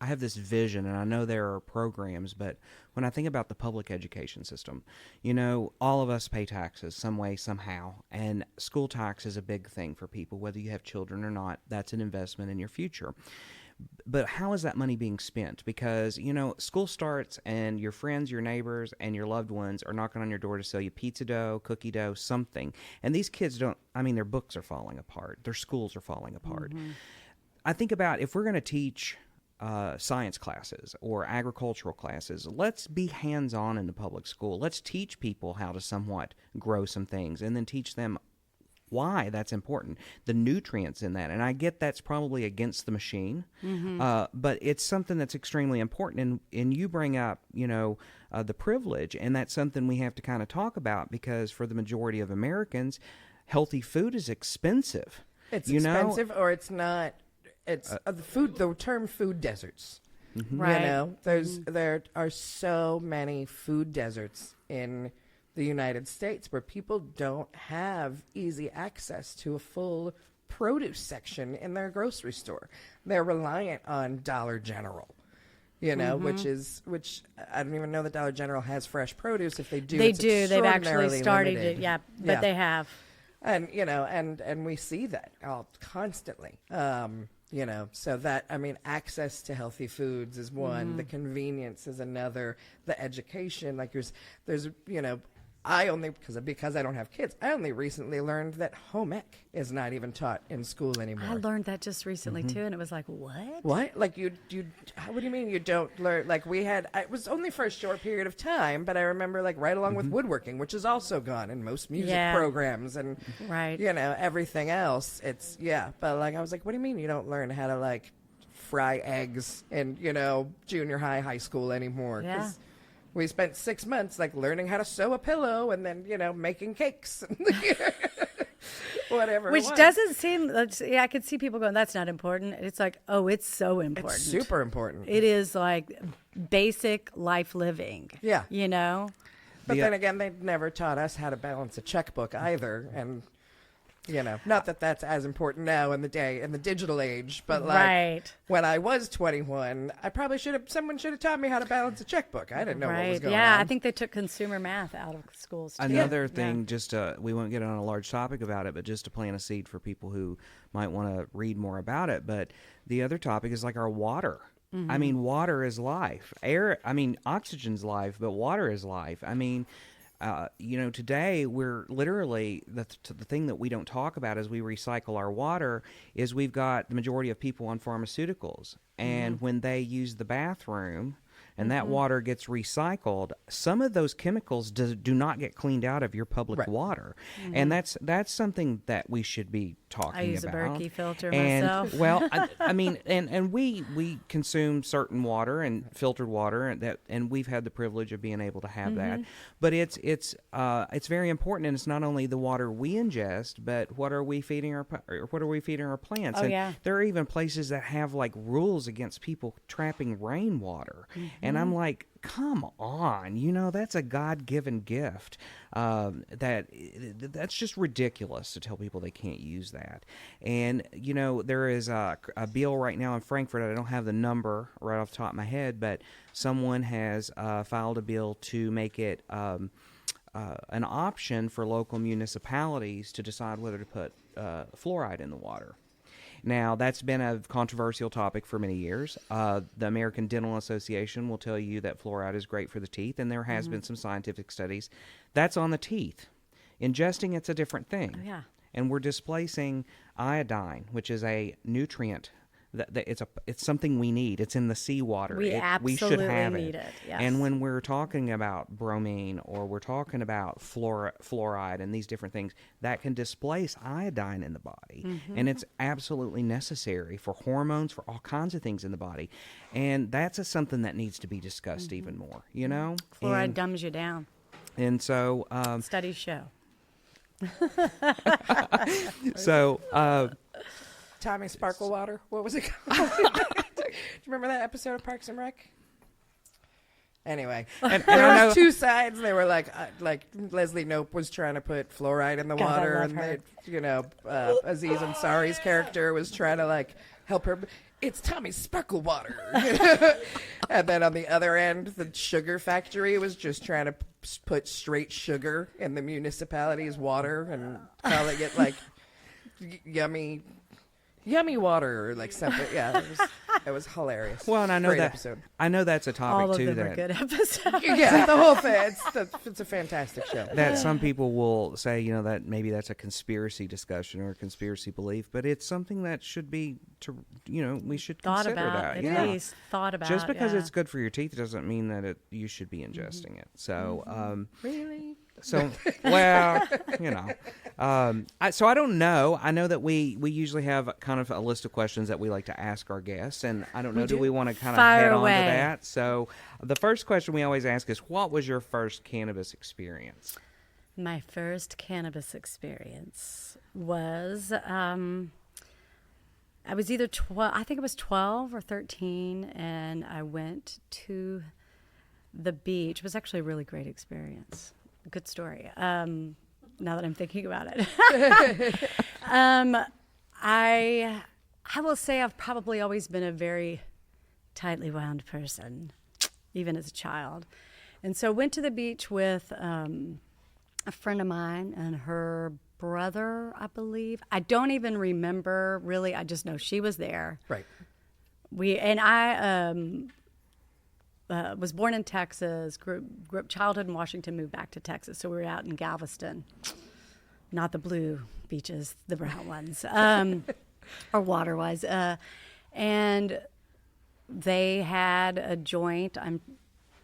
I have this vision, and I know there are programs, but when I think about the public education system, you know, all of us pay taxes some way, somehow, and school tax is a big thing for people, whether you have children or not. That's an investment in your future. But how is that money being spent? Because, you know, school starts and your friends, your neighbors, and your loved ones are knocking on your door to sell you pizza dough, cookie dough, something. And these kids their books are falling apart. Their schools are falling apart. I think about if we're going to teach science classes or agricultural classes, let's be hands-on in the public school. Let's teach people how to somewhat grow some things and then teach them why that's important, the nutrients in that. And I get that's probably against the machine, but it's something that's extremely important. And you bring up, you know, the privilege, and that's something we have to kind of talk about, because for the majority of Americans, healthy food is expensive. It's you know? expensive, or it's not. It's the term food deserts. Right. You know, there are so many food deserts in the United States where people don't have easy access to a full produce section in their grocery store. They're reliant on Dollar General. You know, which I don't even know that Dollar General has fresh produce. If they do, They it's do. They've actually extraordinarily started limited. it. Yeah, but Yeah. they have. And you know, and we see that constantly. You know, so that, I mean, access to healthy foods is one. The convenience is another. The education, like there's you know, because I don't have kids, I only recently learned that home ec is not even taught in school anymore. I learned that just recently too, and it was like, what? What? Like you? What do you mean you don't learn? Like it was only for a short period of time, but I remember like right along with woodworking, which is also gone in most music Yeah. programs and Right. you know, everything else. But like I was like, what do you mean you don't learn how to like fry eggs in, you know, junior high school anymore? Yeah. We spent 6 months like learning how to sew a pillow and then, you know, making cakes. Whatever. it Which was. doesn't seem. I could see people going, "That's not important." It's like, oh, it's so important. It's super important. It is like basic life living. Yeah. You know. But then again, they never taught us how to balance a checkbook either, and not that that's as important now in the digital age, but like when I was 21, I probably someone should have taught me how to balance a checkbook. I didn't know what was going on. Yeah, I think they took consumer math out of schools too. Another thing, just we won't get on a large topic about it, but just to plant a seed for people who might want to read more about it. But the other topic is like our water. I mean, water is life. Oxygen's life, but water is life. I mean, today we're literally, the thing that we don't talk about as we recycle our water is we've got the majority of people on pharmaceuticals. And when they use the bathroom and that water gets recycled, some of those chemicals do not get cleaned out of your public water. And that's something that we should be talking about. I use a Berkey filter myself. Well, I mean, and we consume certain water and filtered water, and we've had the privilege of being able to have that. But it's very important, and it's not only the water we ingest, but what are we feeding our plants? Oh, and yeah. there are even places that have like rules against people trapping rainwater, and I'm like, come on, that's a God-given gift. That's just ridiculous to tell people they can't use that. And there is a bill right now in Frankfurt. I don't have the number right off the top of my head, but someone has filed a bill to make it an option for local municipalities to decide whether to put fluoride in the water. Now, that's been a controversial topic for many years. The American Dental Association will tell you that fluoride is great for the teeth, and there has been some scientific studies. That's on the teeth. Ingesting, it's a different thing. Oh, yeah. And we're displacing iodine, which is a nutrient. It's something we need. It's in the seawater. We absolutely should have need it. Yes. And when we're talking about bromine or we're talking about fluoride and these different things, that can displace iodine in the body. And it's absolutely necessary for hormones, for all kinds of things in the body. And that's something that needs to be discussed even more, Fluoride dumbs you down. And so... Studies show. Tommy Sparkle Water. What was it called? Do you remember that episode of Parks and Rec? Anyway, and there was two sides. They were like Leslie Knope was trying to put fluoride in the water, and Aziz Ansari's character was trying to like help her. It's Tommy Sparkle Water. And then on the other end, the sugar factory was just trying to put straight sugar in the municipality's water and calling it like yummy water or like something. Yeah, it was hilarious. Well, and I know Great that episode. I know that's a topic All of too them are that good episodes. Yeah, the whole thing. It's a fantastic show. that some people will say, that maybe that's a conspiracy discussion or a conspiracy belief, but it's something that should be we should Thought consider about, that. at least thought about. Just because yeah. it's good for your teeth doesn't mean that you should be ingesting it. So, Really? so well, so I don't know. I know that we usually have kind of a list of questions that we like to ask our guests, and I don't know. Do we want to kind of head on to that? So, the first question we always ask is, "What was your first cannabis experience?" My first cannabis experience was I was either 12, I think it was 12 or 13, and I went to the beach. It was actually a really great experience. Good story. Now that I'm thinking about it. I will say I've probably always been a very tightly wound person, even as a child. And so went to the beach with a friend of mine and her brother, I believe. I don't even remember really. I just know she was there. Right. I was born in Texas, grew up childhood in Washington, moved back to Texas. So we were out in Galveston, not the blue beaches, the brown ones, or water-wise. And they had a joint.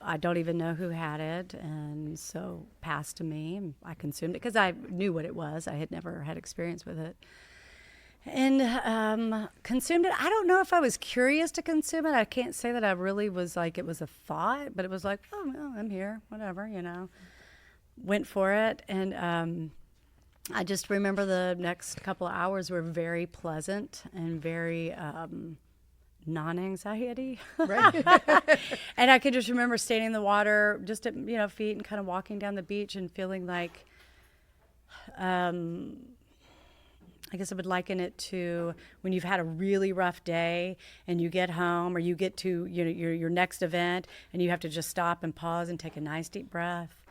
I don't even know who had it, and so passed to me. And I consumed it because I knew what it was. I had never had experience with it. And consumed it. I don't know if I was curious to consume it. I can't say that I really was like, it was a thought, but it was like, oh, well, I'm here, whatever, Went for it. And I just remember the next couple of hours were very pleasant and very non-anxiety. Right. And I could just remember standing in the water just at, feet and kind of walking down the beach and feeling like, I guess I would liken it to when you've had a really rough day and you get home or you get to your next event and you have to just stop and pause and take a nice deep breath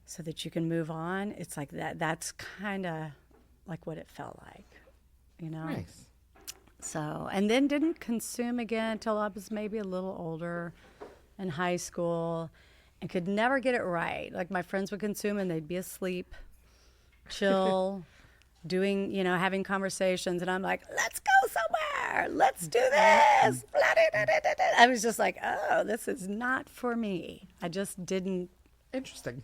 so that you can move on. It's like that. That's kind of like what it felt like, Nice. So, and then didn't consume again until I was maybe a little older in high school and could never get it right. Like my friends would consume and they'd be asleep, chill, doing, having conversations. And I'm like, let's go somewhere. Let's do this. I was just like, oh, this is not for me. I just Interesting.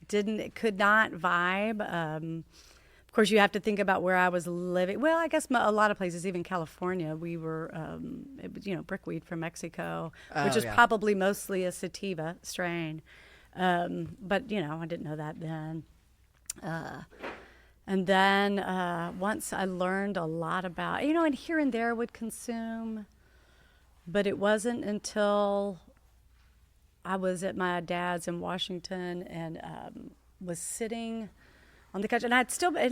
could not vibe. Of course, you have to think about where I was living. Well, I guess a lot of places, even California, we were, it was, brickweed from Mexico, which is probably mostly a sativa strain. But, I didn't know that then. And then once I learned a lot about, and here and there would consume, but it wasn't until I was at my dad's in Washington and was sitting on the couch, and I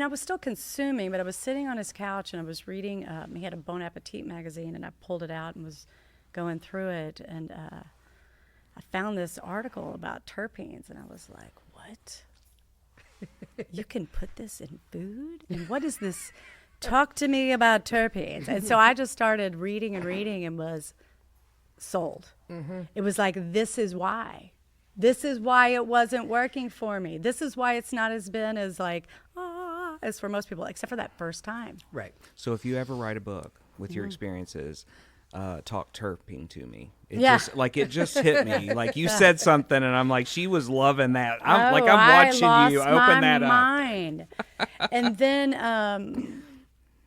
was still consuming, but I was sitting on his couch and I was reading. He had a Bon Appetit magazine, and I pulled it out and was going through it, and I found this article about terpenes, and I was like, "What? You can put this in food? And what is this? Talk to me about terpenes." And so I just started reading and was sold. Mm-hmm. It was like, this is why. This is why it wasn't working for me. This is why it's not as been as as for most people, except for that first time. Right. So if you ever write a book with your experiences, talk terpene to me. It just hit me. Like you said something, and I'm like, she was loving that. I'm watching you open that up. Mind. And then,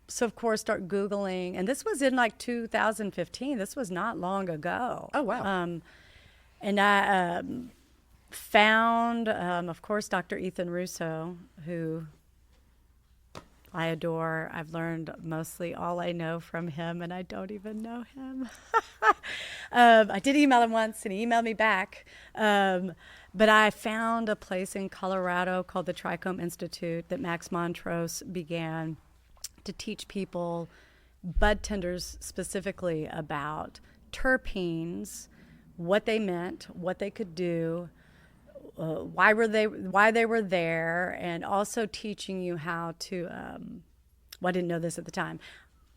so of course, start Googling, and this was in 2015. This was not long ago. Oh wow. And I found, of course, Dr. Ethan Russo, who I adore. I've learned mostly all I know from him, and I don't even know him. I did email him once, and he emailed me back. But I found a place in Colorado called the Trichome Institute that Max Montrose began to teach people, bud tenders specifically, about terpenes, what they meant, what they could do, why they were there, and also teaching you how to. Well, I didn't know this at the time.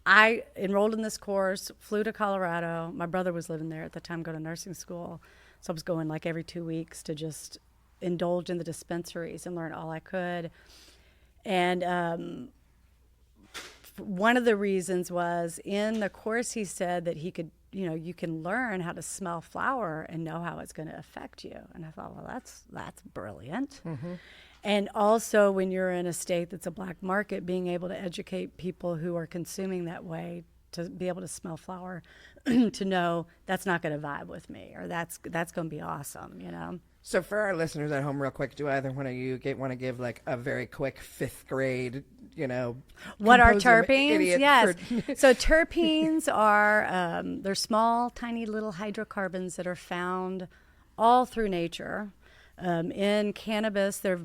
I enrolled in this course, flew to Colorado. My brother was living there at the time, going to nursing school, so I was going every 2 weeks to just indulge in the dispensaries and learn all I could. And one of the reasons was in the course he said that he could. You can learn how to smell flower and know how it's going to affect you. And I thought, well, that's brilliant. Mm-hmm. And also, when you're in a state that's a black market, being able to educate people who are consuming that way to be able to smell flower, to know that's not going to vibe with me, or that's going to be awesome. So for our listeners at home, real quick, do either one of you want to give a very quick 5th grade, what are composing terpenes? idiot Yes. for- So terpenes are, they're small, tiny little hydrocarbons that are found all through nature. In cannabis, there's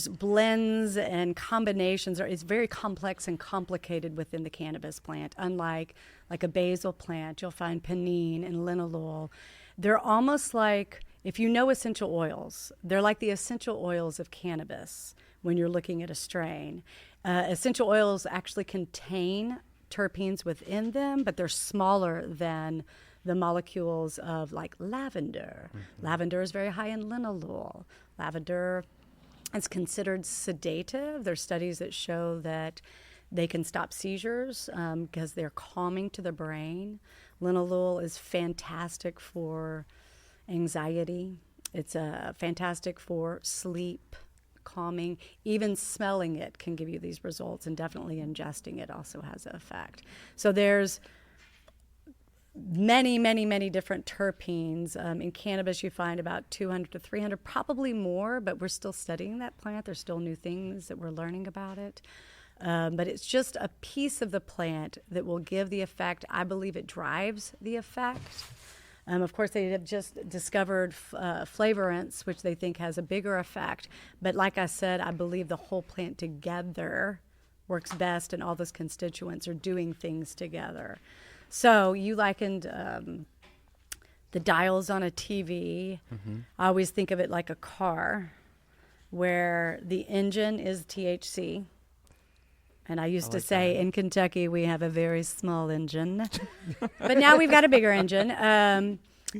blends and combinations. It's very complex and complicated within the cannabis plant. Unlike a basil plant, you'll find pinene and linalool. They're almost like, if you know essential oils, they're like the essential oils of cannabis when you're looking at a strain. Essential oils actually contain terpenes within them, but they're smaller than the molecules of lavender. Mm-hmm. Lavender is very high in linalool. Lavender is considered sedative. There's studies that show that they can stop seizures because they're calming to the brain. Linalool is fantastic for anxiety. It's fantastic for sleep, calming. Even smelling it can give you these results, and definitely ingesting it also has an effect. So there's many, many, many different terpenes. In cannabis, you find about 200 to 300, probably more, but we're still studying that plant. There's still new things that we're learning about it. But it's just a piece of the plant that will give the effect. I believe it drives the effect. Of course, they have just discovered flavorants, which they think has a bigger effect. But like I said, I believe the whole plant together works best, and all those constituents are doing things together. So you likened the dials on a TV. I always think of it like a car, where the engine is THC. And I used to say in Kentucky, we have a very small engine. But now we've got a bigger engine.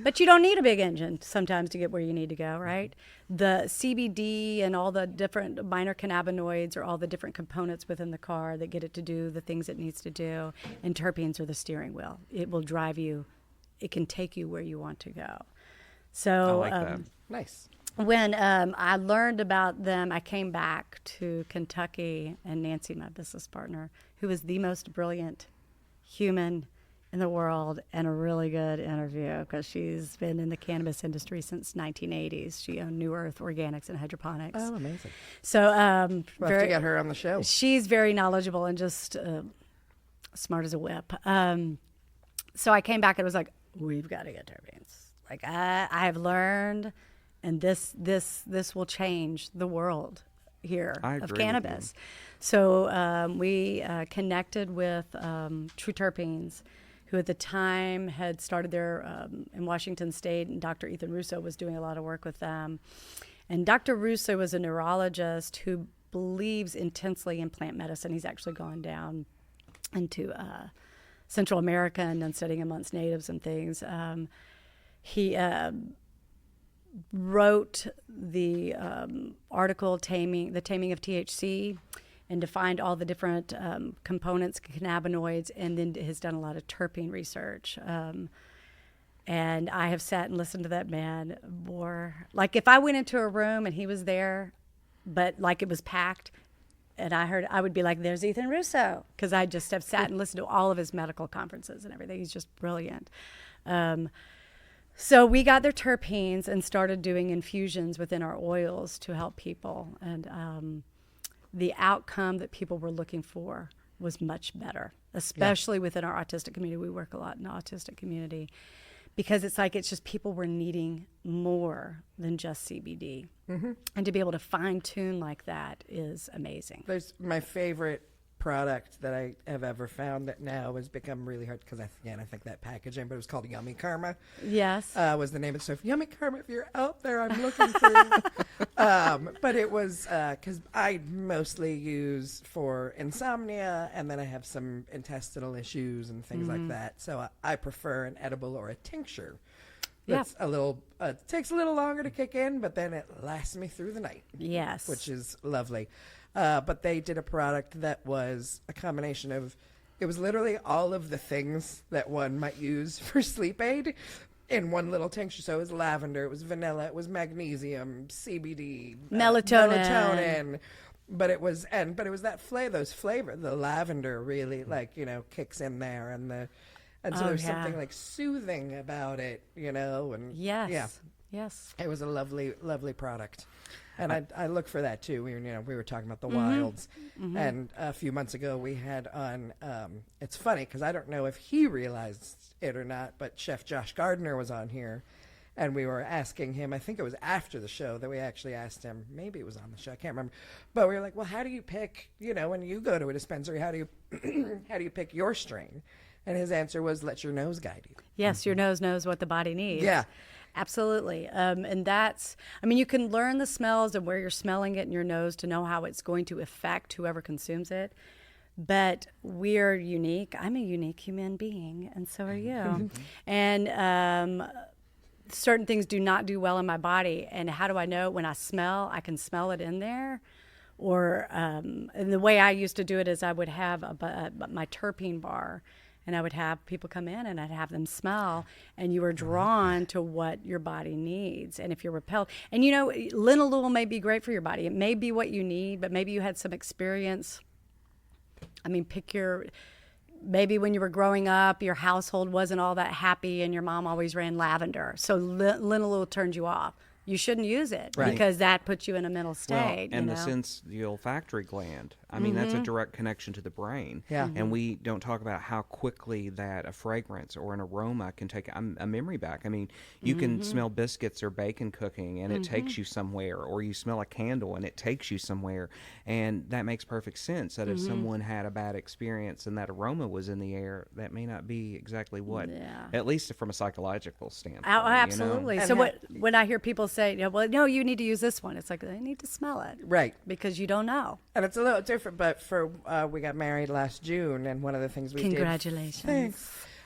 But you don't need a big engine sometimes to get where you need to go, right? The CBD and all the different minor cannabinoids are all the different components within the car that get it to do the things it needs to do. And terpenes are the steering wheel. It will drive you. It can take you where you want to go. So I like that. Nice. when I learned about them, I came back to Kentucky, and Nancy, my business partner, who is the most brilliant human in the world and a really good interview because she's been in the cannabis industry since 1980s. She owned New Earth Organics and Hydroponics. Oh, amazing. So We'll have to get her on the show. she's very knowledgeable and just smart as a whip. So I came back and was like, we've got to get terpenes. Like I have learned, and this will change the world here I of agree with cannabis. So we connected with True Terpenes, who at the time had started there in Washington State, and Dr. Ethan Russo was doing a lot of work with them. And Dr. Russo was a neurologist who believes intensely in plant medicine. He's actually gone down into Central America and done studying amongst natives and things. He wrote the article, The Taming of THC, and defined all the different components, cannabinoids, and then has done a lot of terpene research. And I have sat and listened to that man like if I went into a room and he was there, but like it was packed, and I would be like, there's Ethan Russo, because I just have sat and listened to all of his medical conferences and everything. He's just brilliant. So we got their terpenes and started doing infusions within our oils to help people. And the outcome that people were looking for was much better, especially within our autistic community. We work a lot in the autistic community because it's just people were needing more than just CBD. Mm-hmm. And to be able to fine tune like that is amazing. There's my favorite product that I have ever found that now has become really hard because I think that packaging, but it was called Yummy Karma. Yes. Was the name of it. So if Yummy Karma, if you're out there, I'm looking for you. But it was because I mostly use for insomnia, and then I have some intestinal issues and things like that. So I prefer an edible or a tincture. That's a little takes a little longer to kick in, but then it lasts me through the night. Yes. Which is lovely. But they did a product that was a combination of, it was literally all of the things that one might use for sleep aid in one little tincture. So it was lavender, it was vanilla, it was magnesium, CBD, melatonin. But it was that those flavor, the lavender really kicks in there, and so there's something like soothing about it, and yes. It was a lovely, lovely product. And I look for that too. We were talking about the wilds, and a few months ago we had on. It's funny because I don't know if he realized it or not, but Chef Josh Gardner was on here, and we were asking him. I think it was after the show that we actually asked him. Maybe it was on the show. I can't remember. But we were like, "Well, how do you pick? When you go to a dispensary, how do you pick your strain?" And his answer was, "Let your nose guide you." Yes, your nose knows what the body needs. Yeah. Absolutely. And that's, you can learn the smells and where you're smelling it in your nose to know how it's going to affect whoever consumes it. But we're unique. I'm a unique human being, and so are you. And certain things do not do well in my body. And how do I know? When I smell, I can smell it in there. Or and the way I used to do it is I would have my terpene bar, and I would have people come in and I'd have them smell, and you were drawn to what your body needs. And if you're repelled, and linalool may be great for your body. It may be what you need, but maybe you had some experience. Maybe when you were growing up, your household wasn't all that happy and your mom always ran lavender. So linalool turned you off. you shouldn't use it Right. because that puts you in a mental Well, state. and you the know? sense, the olfactory gland. I mean, that's a direct connection to the brain. Yeah. And we don't talk about how quickly that a fragrance or an aroma can take a memory back. I mean, you can smell biscuits or bacon cooking and it takes you somewhere, or you smell a candle and it takes you somewhere. And that makes perfect sense that if someone had a bad experience and that aroma was in the air, that may not be exactly what, Yeah. at least from a psychological standpoint. Oh, absolutely. And So ha- when I hear people say, well, no, you need to use this one, it's like, I need to smell it. Right. Because you don't know. And it's a little different, but for we got married last June, and one of the things we Congratulations.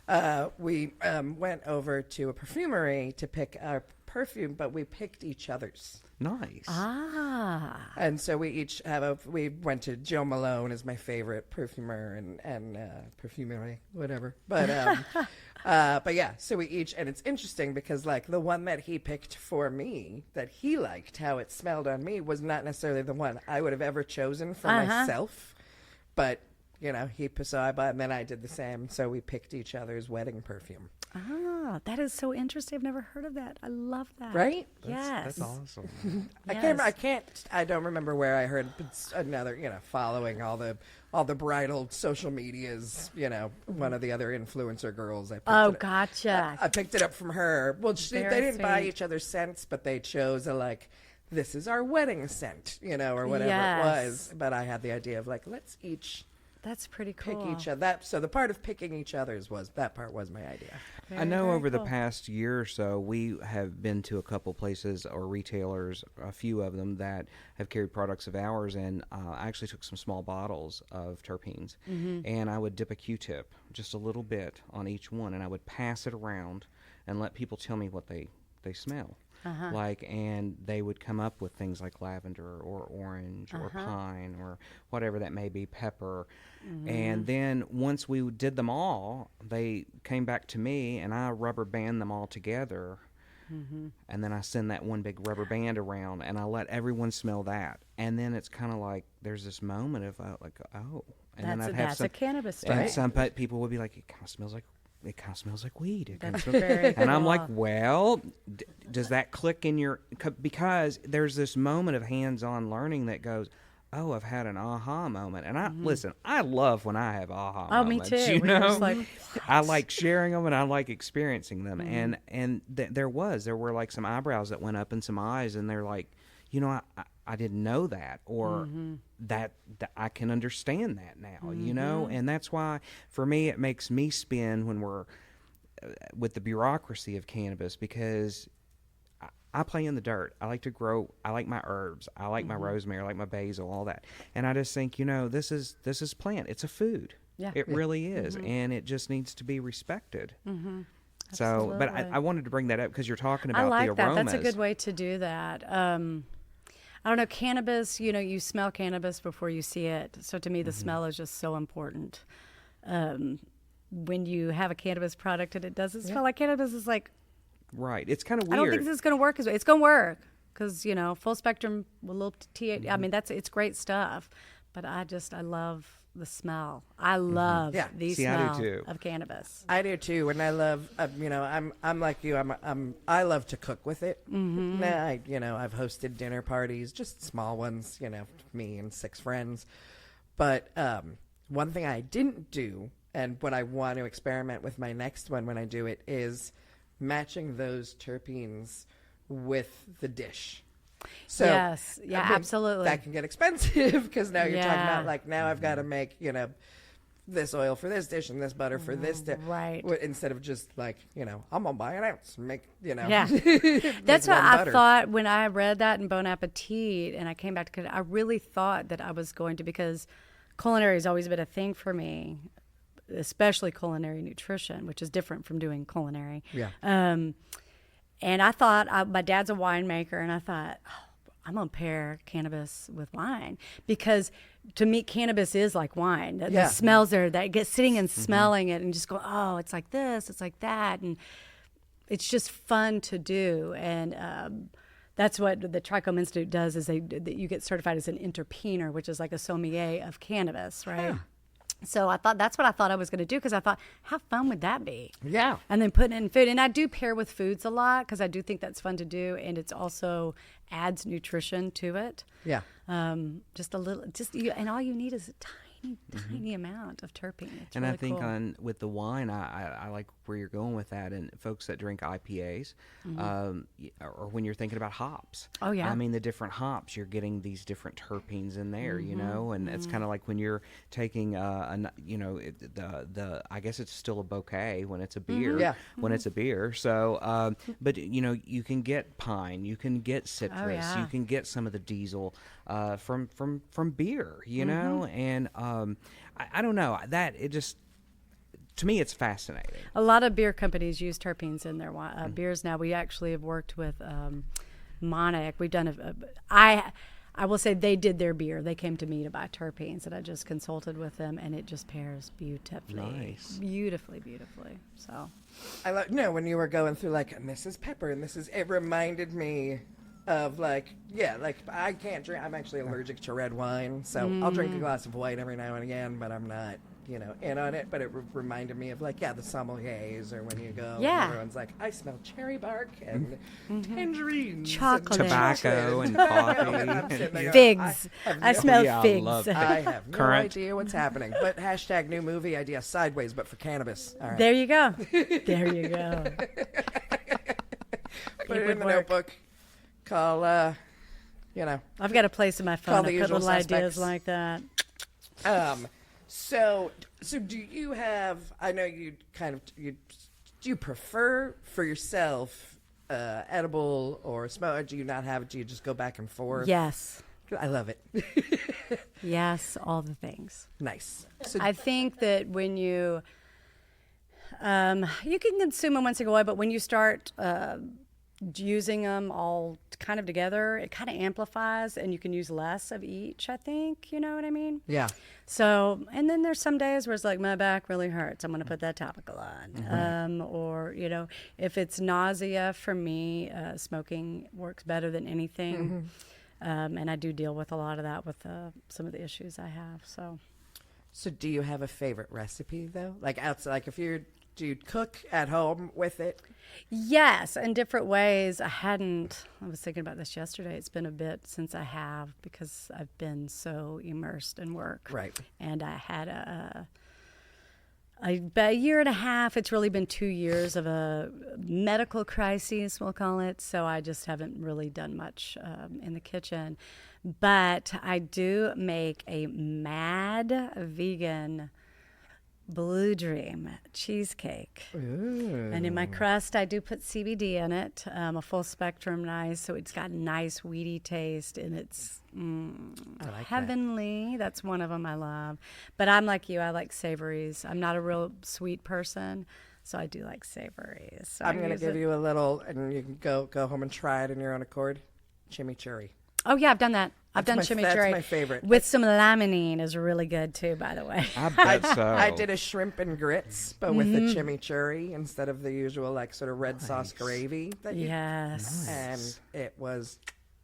did. We went over to a perfumery to pick our perfume, but we picked each other's. Nice. Ah. And so we each we went to Joe Malone is my favorite perfumer and perfumery, whatever. But yeah, so we each, and it's interesting because like the one that he picked for me that he liked how it smelled on me was not necessarily the one I would have ever chosen for myself. But, you know, so I bought, and then I did the same. So we picked each other's wedding perfume. Ah, that is so interesting. I've never heard of that. I love that. Right? Yes. That's awesome. I don't remember where I heard it's another, you know, following all the bridal social medias, you know, one of the other influencer girls. Oh, gotcha. I picked it up from her. Well, they Very didn't buy sweet. each other scents, but they chose this is our wedding scent, you know, or whatever Yes. it was. But I had the idea of like, let's each That's pretty pick cool. each other. So the part of picking each other's was my idea. I know very over the cool. past year or so, we have been to a couple places or retailers, a few of them, that have carried products of ours, and I actually took some small bottles of terpenes, and I would dip a Q-tip, just a little bit, on each one, and I would pass it around and let people tell me what they smell. And they would come up with things like lavender or orange or pine or whatever that may be, pepper. And then once we did them all, they came back to me and I rubber band them all together. And then I send that one big rubber band around and I let everyone smell that. And then it's kind of like there's this moment of like, oh. And then I'd have That's some, a cannabis and story. some people would be like, it kind of smells like weed. It kinda That's smells-" very And I'm like, cool. well, does that click in your... Because there's this moment of hands-on learning that goes, oh, I've had an aha moment. And I listen, I love when I have aha Oh, me moments. too. You When you're know? just like, I like sharing them and I like experiencing them. And there were like some eyebrows that went up and some eyes, and they're like, you know, I didn't know that, or that I can understand that now, you know? And that's why, for me, it makes me spin when we're with the bureaucracy of cannabis, because I play in the dirt. I like to grow. I like my herbs. I like my rosemary. I like my basil, all that. And I just think, you know, this is plant. It's a food. Yeah. It really is. And it just needs to be respected. So, but Absolutely. I wanted to bring that up because you're talking about I like the aromas. that. That's a good way to do that. I don't know, cannabis, you know, you smell cannabis before you see it. So to me, the smell is just so important. When you have a cannabis product and it doesn't smell like cannabis, it's like, Right. It's kind of I weird. don't think this is going to work. It's going to work because, you know, full spectrum, a little THC. I mean, it's great stuff. But I love the smell. I love Yeah. the See, I do smell too. of cannabis. I do too, and I love, you know, I'm like you. I love to cook with it. I've hosted dinner parties, just small ones, you know, me and 6 friends. But one thing I didn't do, and what I want to experiment with my next one when I do it, is matching those terpenes with the dish. So, Yes. Yeah, absolutely. That can get expensive because now you're talking Yeah. about like now I've got to make, you know, this oil for this dish and this butter for this dish. Right. Instead of just like, you know, I'm going to buy an ounce and make, you know. Yeah. make That's what one I butter. thought when I read that in Bon Appetit and I came back to I really thought that I was going to, because culinary has always been a thing for me, especially culinary nutrition, which is different from doing culinary. Yeah. And I thought, my dad's a winemaker, and I thought, oh, I'm going to pair cannabis with wine. Because to me, cannabis is like wine. The Yeah. smells there, that get sitting and smelling it and just go, oh, it's like this, it's like that. And it's just fun to do. And that's what the Trichome Institute does, is you get certified as an entrepreneur, which is like a sommelier of cannabis, right? So I thought that's what I thought I was going to do because I thought, how fun would that be? Yeah. And then putting in food. And I do pair with foods a lot because I do think that's fun to do. And it's also adds nutrition to it. Yeah. Just a little, and all you need is a tiny amount of terpene. It's And really I think cool. with the wine, I like where you're going with that. And folks that drink IPAs, or when you're thinking about hops. Oh, yeah. I mean, the different hops, you're getting these different terpenes in there, you know. And it's kind of like when you're taking, I guess it's still a bouquet when it's a beer. Yeah. When it's a beer. So, but you can get pine, you can get citrus, yeah. you can get some of the diesel from beer, you know. And I don't know that it just. To me, it's fascinating. A lot of beer companies use terpenes in their beers now. We actually have worked with Monarch. We've done I will say they did their beer. They came to me to buy terpenes, and I just consulted with them, and it just pairs beautifully. Nice. Beautifully. So I when you were going through like, and this is pepper, and it reminded me of like I can't drink. I'm actually allergic to red wine, so I'll drink a glass of white every now and again, but I'm not. In on it, but it reminded me of the sommeliers, or when you go, and everyone's like, I smell cherry bark and tangerines, Chocolate. and Tobacco and And I'm coffee. sitting there going, figs. I no- smell Yeah, I figs. love I have no Currant. idea what's happening. But hashtag new movie idea, Sideways, but for cannabis. All right. There you go. There you go. Put it it would in the work. notebook. Call, I've got a place in my phone. Call I the put usual little ideas suspects. like that. So do you have? I know you do you prefer for yourself edible or smoke? Or do you not have it? Do you just go back and forth? Yes. I love it. Yes, all the things. Nice. So I think that when you can consume them once in a while, but when you start using them all kind of together, it kind of amplifies, and you can use less of each, I think. You know what I mean? yeah. So, and then there's some days where it's like, my back really hurts, I'm going to put that topical on. Or, if it's nausea, for me, smoking works better than anything. And I do deal with a lot of that with some of the issues I have. So do you have a favorite recipe though? Like outside, like do you cook at home with it? Yes, in different ways. I was thinking about this yesterday. It's been a bit since I have, because I've been so immersed in work. Right. And I had about a year and a half. It's really been 2 years of a medical crisis, we'll call it. So I just haven't really done much in the kitchen. But I do make a mad vegan Blue Dream cheesecake. Ooh. And in my crust, I do put CBD in it, a full spectrum nice. So it's got a nice weedy taste, and it's I like heavenly. That's one of them I love. But I'm like you. I like savories. I'm not a real sweet person, so I do like savories. So I'm going to give you a little, and you can go home and try it in your own accord. Chimichurri. Oh, yeah, I've done that. I've done That's chimichurri. my favorite. With some limonene is really good, too, by the way. I bet so. I did a shrimp and grits, but with the chimichurri instead of the usual sort of red sauce gravy. That you, Yes. and it was,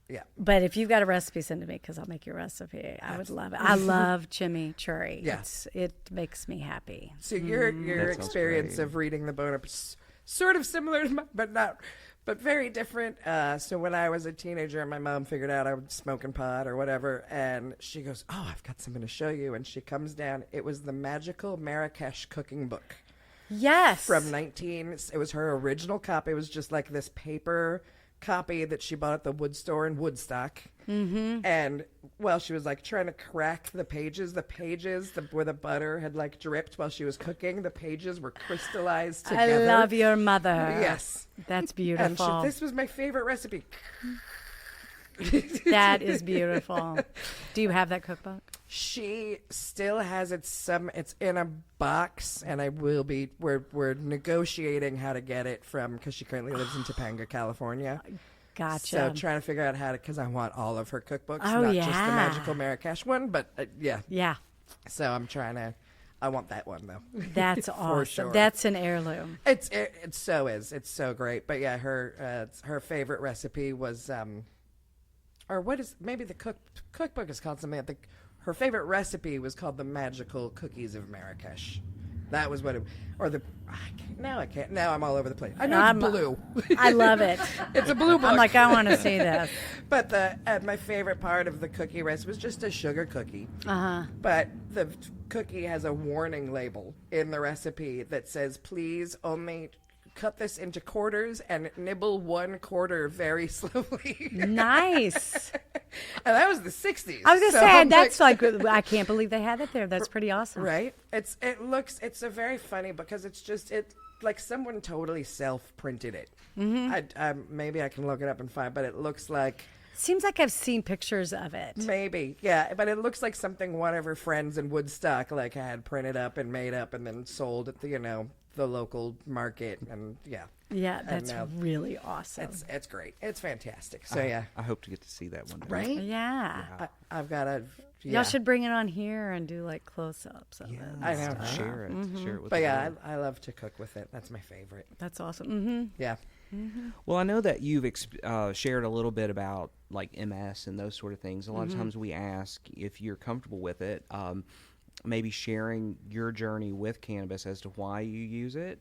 yeah. But if you've got a recipe, send it to me, because I'll make your recipe. I would love it. I love chimichurri. Yeah. It makes me happy. So your That sounds experience great. of reading the Bon Appetit, sort of similar to mine, but very different. So when I was a teenager, my mom figured out I was smoking pot or whatever, and she goes, "Oh, I've got something to show you." And she comes down. It was the Magical Marrakesh Cooking Book Yes. from It was her original copy. It was just like this paper copy that she bought at the wood store in Woodstock. And while she was like trying to crack the pages, where the butter had like dripped while she was cooking, the pages were crystallized I together. love your mother. Yes. That's And beautiful. this was my favorite recipe. That is beautiful. Do you have that cookbook? She still has it. It's in a box, and we're negotiating how to get it because she currently lives in Topanga, California. Gotcha. So trying to figure out how to, because I want all of her cookbooks, Oh, not just the yeah. Magical Marrakesh one, but yeah. Yeah. So I want that one though. That's awesome. sure. That's an heirloom. It's so great. But yeah, her favorite recipe was, or what is, maybe the cookbook is called something. I think her favorite recipe was called the magical cookies of Marrakesh. That was what it, or the, I can't, now I'm all over the place. I know it's blue. I love it. It's a blue book. I'm like, I want to see this. But my favorite part of the cookie recipe was just a sugar cookie. Uh-huh. But the cookie has a warning label in the recipe that says, please only cut this into quarters and nibble 1 quarter very slowly. Nice. And that was the 60s. I was going to so say, I'm that's like, I can't believe they had it there. That's pretty awesome. right? It's a very funny because it's just, like someone totally self-printed it. Mm-hmm. Maybe I can look it up and find, but it looks like, Seems like I've seen pictures of it. maybe, yeah, but it looks like something one of her friends in Woodstock like had printed up and made up and then sold at the, the local market, and yeah. Yeah, And that's now really awesome. it's great. It's fantastic. So yeah. I hope to get to see that one day. Right? Yeah. I've got a Y'all should bring it on here and do like close-ups of it. I know. Share it. Share it with But the yeah, world. I love to cook with it. That's my favorite. That's awesome. Mm-hmm. Yeah. Well, I know that you've shared a little bit about like MS and those sort of things. A lot of times we ask if you're comfortable with it, maybe sharing your journey with cannabis as to why you use it,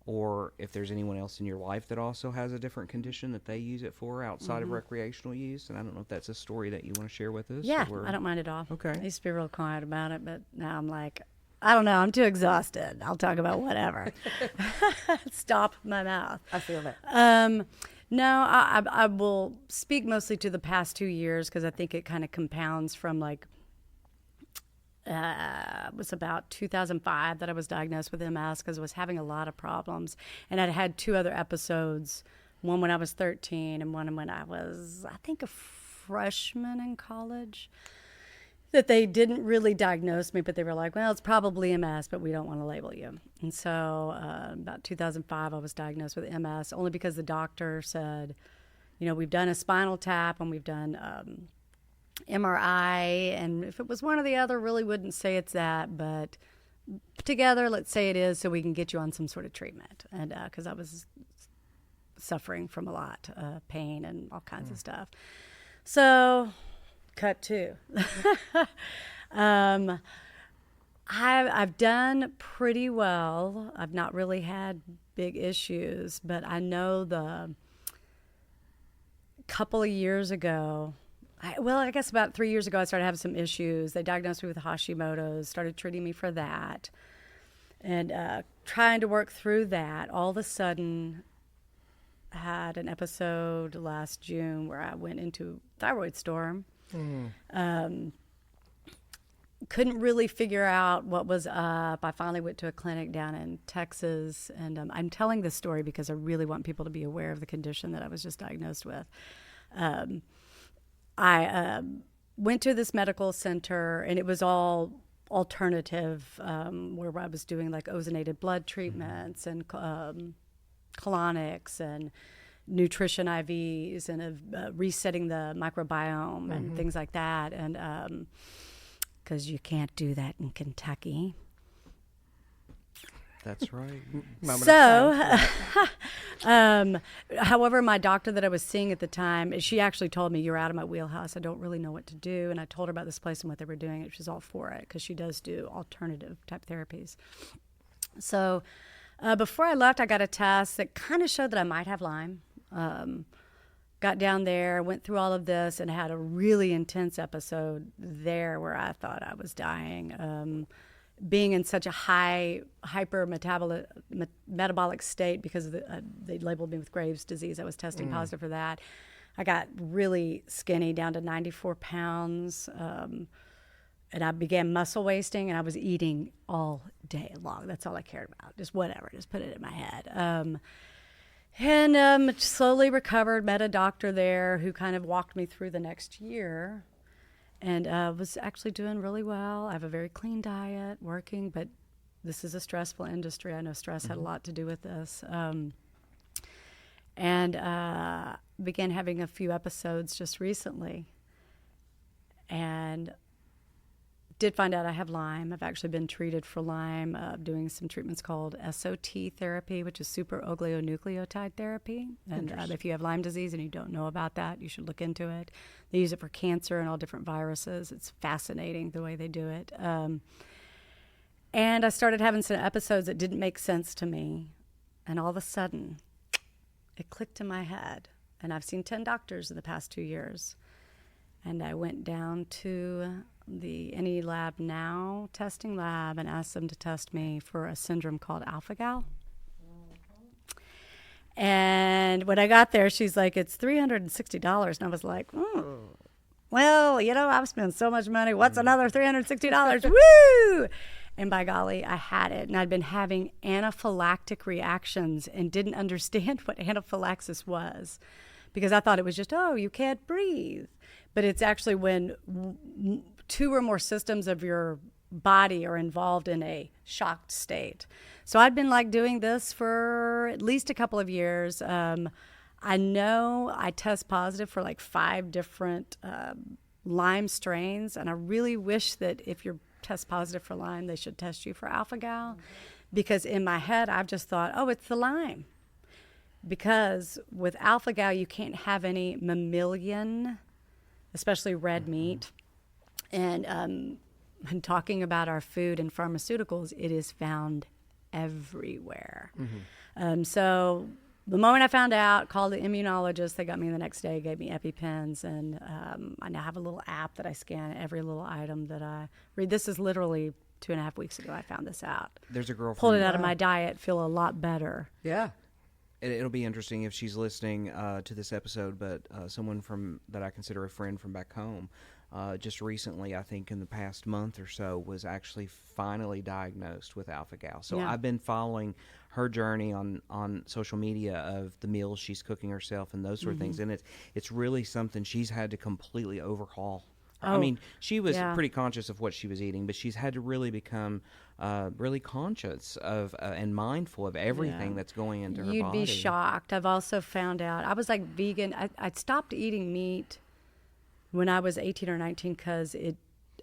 or if there's anyone else in your life that also has a different condition that they use it for outside of recreational use. And I don't know if that's a story that you want to share with us. Yeah, or- I don't mind at all. Okay. I used to be real quiet about it, but now I'm like, I don't know. I'm too exhausted. I'll talk about whatever. Stop my mouth. I feel that. No, I will speak mostly to the past 2 years because I think it kind of compounds from like, it was about 2005 that I was diagnosed with MS because I was having a lot of problems. And I'd had 2 other episodes, one when I was 13 and one when I was, I think, a freshman in college, that they didn't really diagnose me, but they were like, well, it's probably MS, but we don't want to label you. And so about 2005, I was diagnosed with MS only because the doctor said, we've done a spinal tap and we've done MRI, and if it was one or the other, really wouldn't say it's that, but together, let's say it is, so we can get you on some sort of treatment. And because I was suffering from a lot of pain and all kinds of stuff. So, cut 2. I've done pretty well. I've not really had big issues, but I know the couple of years ago, I guess about 3 years ago, I started having some issues. They diagnosed me with Hashimoto's, started treating me for that, and trying to work through that. All of a sudden, I had an episode last June where I went into thyroid storm. Couldn't really figure out what was up. I finally went to a clinic down in Texas, and I'm telling this story because I really want people to be aware of the condition that I was just diagnosed with. I went to this medical center, and it was all alternative, where I was doing like ozonated blood treatments and colonics and nutrition IVs and resetting the microbiome and things like that. And because you can't do that in Kentucky. That's right. So, however, my doctor that I was seeing at the time, she actually told me, you're out of my wheelhouse. I don't really know what to do. And I told her about this place and what they were doing. And she's all for it because she does do alternative type therapies. So before I left, I got a test that kind of showed that I might have Lyme. Got down there, went through all of this, and had a really intense episode there where I thought I was dying. Being in such a hyper metabolic state because of they labeled me with Graves' disease. I was testing positive for that. I got really skinny, down to 94 pounds, and I began muscle wasting, and I was eating all day long. That's all I cared about, just whatever, just put it in my head. And slowly recovered, met a doctor there who kind of walked me through the next year. And was actually doing really well. I have a very clean diet, working, but this is a stressful industry. I know stress had a lot to do with this. And began having a few episodes just recently. And did find out I have Lyme. I've actually been treated for Lyme, doing some treatments called SOT therapy, which is super oligonucleotide therapy. And if you have Lyme disease and you don't know about that, you should look into it. They use it for cancer and all different viruses. It's fascinating the way they do it. And I started having some episodes that didn't make sense to me. And all of a sudden, it clicked in my head. And I've seen 10 doctors in the past 2 years. And I went down to the Any Lab Now testing lab and asked them to test me for a syndrome called alpha-gal. And when I got there, she's like, it's $360. And I was like, well, I've spent so much money. What's another $360? Woo! And by golly, I had it. And I'd been having anaphylactic reactions and didn't understand what anaphylaxis was, because I thought it was just, you can't breathe. But it's actually when two or more systems of your body are involved in a shocked state. So I'd been doing this for at least a couple of years. I know I test positive for 5 different Lyme strains, and I really wish that if you're test positive for Lyme, they should test you for alpha-gal, because in my head I've just thought, it's the Lyme. Because with alpha-gal, you can't have any mammalian, especially red meat. And talking about our food and pharmaceuticals, it is found everywhere. So the moment I found out, called the immunologist. They got me the next day, gave me EpiPens, and I now have a little app that I scan every little item that I read. This is literally 2.5 weeks ago I found this out. There's a girl pulled it out of my diet, feel a lot better. Yeah. It'll be interesting if she's listening to this episode, but someone that I consider a friend from back home, just recently, I think in the past month or so, was actually finally diagnosed with alpha-gal. So I've been following her journey on social media of the meals she's cooking herself and those sort of things, and it's really something she's had to completely overhaul. I mean, she was pretty conscious of what she was eating, but she's had to really become really conscious of and mindful of everything that's going into her body. You'd be shocked. I've also found out, I was vegan. I stopped eating meat when I was 18 or 19 because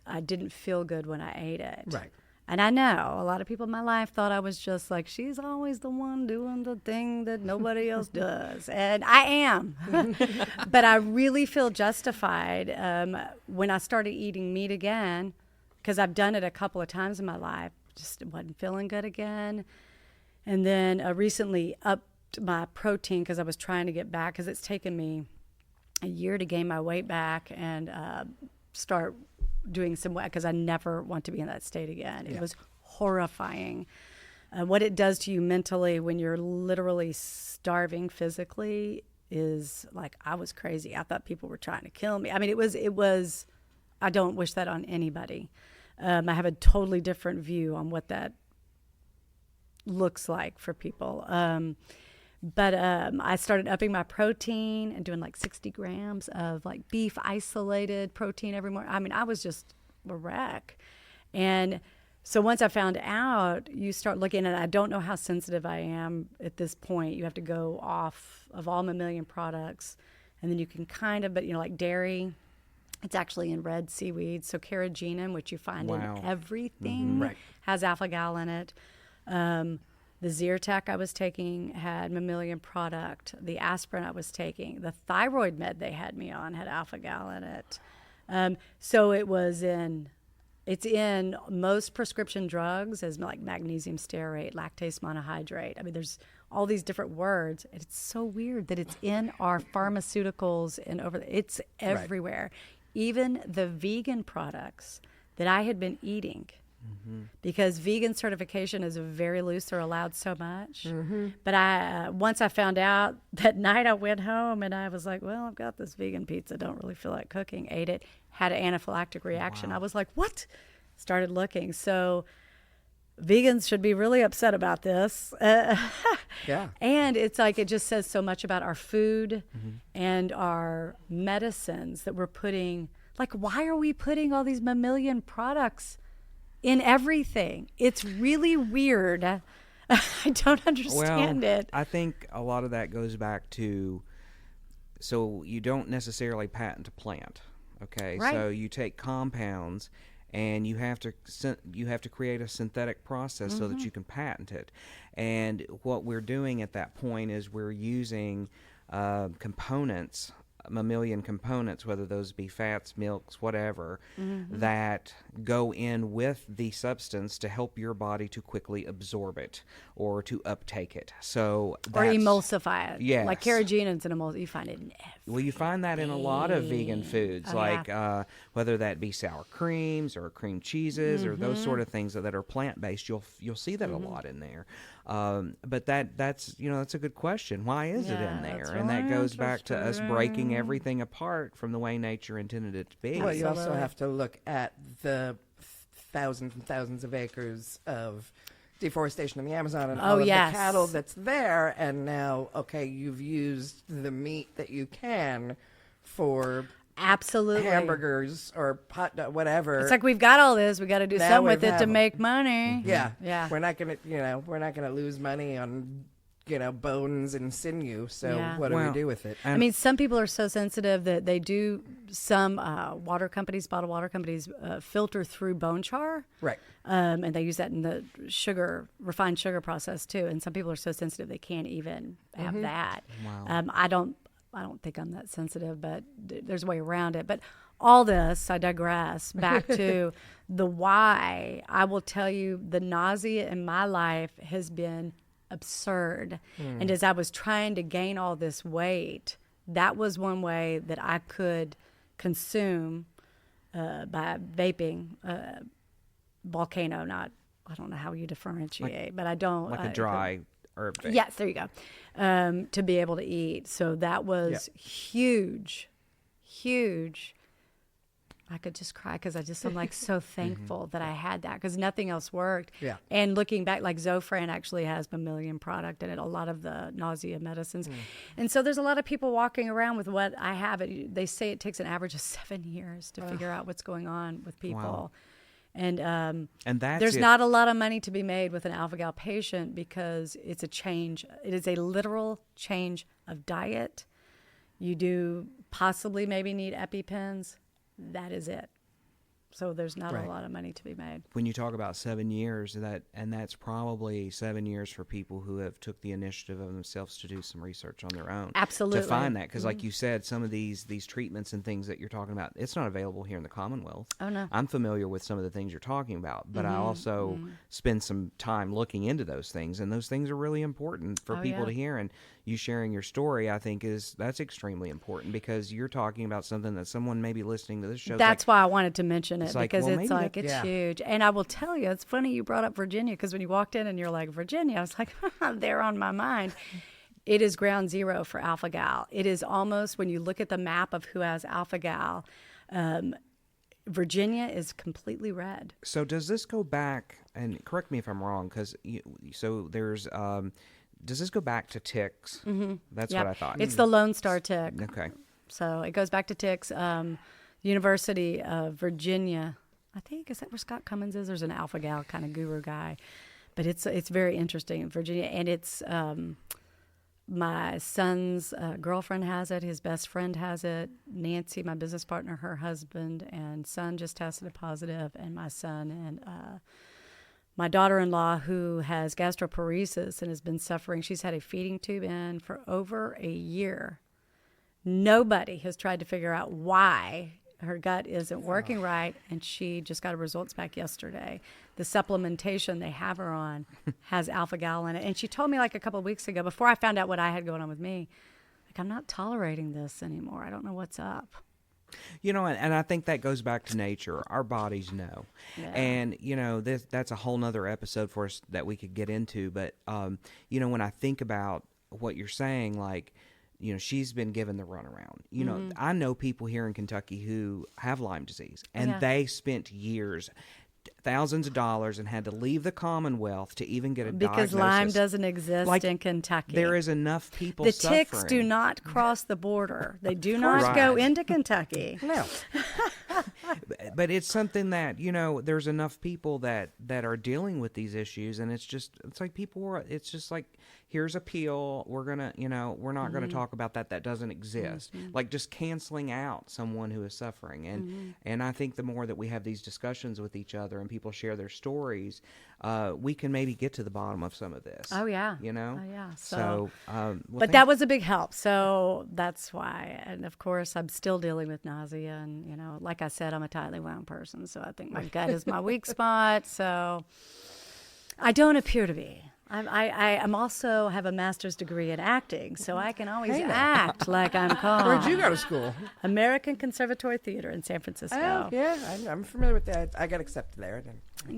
I didn't feel good when I ate it. Right. And I know a lot of people in my life thought I was just she's always the one doing the thing that nobody else does. And I am. But I really feel justified when I started eating meat again, because I've done it a couple of times in my life. Just wasn't feeling good again. And then recently upped my protein because I was trying to get back, because it's taken me a year to gain my weight back and start doing some work, because I never want to be in that state again. It was horrifying. What it does to you mentally when you're literally starving physically is I was crazy. I thought people were trying to kill me. I mean, it was, I don't wish that on anybody. I have a totally different view on what that looks like for people. But I started upping my protein and doing 60 grams of beef isolated protein every morning. I mean, I was just a wreck. And so once I found out, you start looking, and I don't know how sensitive I am at this point. You have to go off of all mammalian products, and then you can but dairy, it's actually in red seaweed. So carrageenan, which you find in everything, has alpha-gal in it. The Zyrtec I was taking had mammalian product. The aspirin I was taking, the thyroid med they had me on had alpha-gal in it. So it's in most prescription drugs as magnesium stearate, lactase monohydrate. I mean, there's all these different words. And it's so weird that it's in our pharmaceuticals and it's everywhere. Even the vegan products that I had been eating. Because vegan certification is very loose. They're allowed so much. But once I found out, that night I went home and I was like, well, I've got this vegan pizza. Don't really feel like cooking. Ate it. Had an anaphylactic reaction. I was like, what? Started looking. So vegans should be really upset about this. Yeah. And it's it just says so much about our food and our medicines that we're putting. Why are we putting all these mammalian products in everything? It's really weird. I don't understand it. I think a lot of that goes back to, so you don't necessarily patent a plant, okay? Right. So you take compounds and you have to create a synthetic process so that you can patent it. And what we're doing at that point is we're using components, mammalian components, whether those be fats, milks, whatever, that go in with the substance to help your body to quickly absorb it or to uptake it. So Or emulsify it. Yes. Like carrageenan's an emulsify. You find it in everything. Well, you find that in a lot of vegan foods, whether that be sour creams or cream cheeses or those sort of things that are plant-based. You'll see that a lot in there. But that's a good question. Why is it in there? And that goes back to us breaking everything apart from the way nature intended it to be. Well, you also have to look at the thousands and thousands of acres of deforestation in the Amazon and all of the cattle that's there, and now, okay, you've used the meat that you can for absolutely hamburgers or whatever. It's like we've got all this, we got to do Now something with we it have to them. make money. Yeah. We're not gonna lose money on bones and sinew. So what do we do with it? I mean, some people are so sensitive that they do. Some bottled water companies, filter through bone char, Right. and they use that in the refined sugar process too. And some people are so sensitive they can't even have that. Wow. I don't think I'm that sensitive, but there's a way around it. But all this, I digress, back to the why. I will tell you, the nausea in my life has been absurd. And as I was trying to gain all this weight, that was one way that I could consume by vaping. Volcano, I don't know how you differentiate, but I don't. Like a dry herb vape. Yes, there you go. To be able to eat. So that was huge. I could just cry because I'm like so thankful that I had that, because nothing else worked. Yeah. And looking back, like Zofran actually has mammalian product in it, a lot of the nausea medicines. And so there's a lot of people walking around with what I have. They say it takes an average of 7 years to figure out what's going on with people. Wow. And that's there's it. not a lot of money to be made with an alpha-gal patient, because it's a change. It is a literal change of diet. You do possibly maybe need EpiPens. That is it. So there's not a lot of money to be made. When you talk about 7 years, that's probably 7 years for people who have took the initiative of themselves to do some research on their own. Absolutely. To find that, because like you said, some of these treatments and things that you're talking about, it's not available here in the Commonwealth. Oh, no. I'm familiar with some of the things you're talking about, but I also spend some time looking into those things, and those things are really important for people to hear. And you sharing your story, I think, that's extremely important, because you're talking about something that someone may be listening to this show. That's why I wanted to mention it, it's like, because well, it's maybe like that- it's huge. And I will tell you, it's funny you brought up Virginia, because when you walked in and you're like, Virginia, I was like, they're on my mind. It is ground zero for alpha-gal. It is almost, when you look at the map of who has alpha-gal, Virginia is completely red. So does this go back, and correct me if I'm wrong, because there's does this go back to ticks? That's Yep. what I thought. It's the Lone Star tick. Okay. So it goes back to ticks. University of Virginia, I think, is that where Scott Cummins is? There's an alpha-gal kind of guru guy. But it's very interesting in Virginia. And it's my son's girlfriend has it. His best friend has it. Nancy, my business partner, her husband and son just tested positive. And my son and my daughter-in-law, who has gastroparesis and has been suffering, she's had a feeding tube in for over a year. Nobody has tried to figure out why her gut isn't working right, and she just got her results back yesterday. The supplementation they have her on has alpha-gal in it. And she told me like a couple of weeks ago, before I found out what I had going on with me, like, I'm not tolerating this anymore. I don't know what's up. And I think that goes back to nature. Our bodies know. Yeah. And, that's a whole nother episode for us that we could get into. But, when I think about what you're saying, like, she's been given the runaround. I know people here in Kentucky who have Lyme disease, and they spent years thousands of dollars and had to leave the Commonwealth to even get a Because diagnosis. Lyme doesn't exist in Kentucky. There is enough people the suffering. ticks do not cross the border. They do not go Right. into Kentucky. No. But it's something that, there's enough people that are dealing with these issues, and it's like it's just like, here's a pill, we're gonna, we're not gonna talk about that doesn't exist. Like just canceling out someone who is suffering. And I think the more that we have these discussions with each other and people share their stories, we can maybe get to the bottom of some of this. Oh, yeah. Oh, yeah. So, But that was a big help. So that's why. And of course, I'm still dealing with nausea. And, like I said, I'm a tightly wound person. So I think my gut is my weak spot. So I don't appear to be. I'm also have a master's degree in acting. So I can always act like I'm calm. Where'd you go to school? American Conservatory Theater in San Francisco. Oh, yeah, I'm familiar with that. I got accepted there.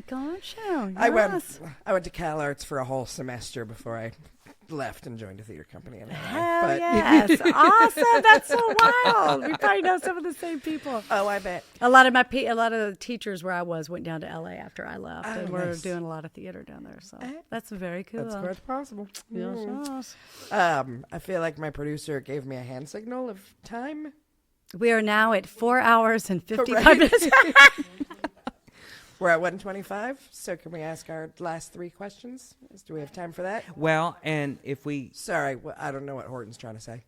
Gosh, I went to Cal Arts for a whole semester before I left and joined a theater company. Hell yes. Awesome. That's so wild. We probably know some of the same people. Oh, I bet. A lot of the teachers where I was went down to LA after I left, and we're nice. doing a lot of theater down there. So that's very cool. That's quite possible. Yes. I feel like my producer gave me a hand signal of time. We are now at 4 hours and 55 Right. minutes. We're at 1:25, so can we ask our last 3 questions? Do we have time for that? Well, and if we... Sorry, I don't know what Horton's trying to say.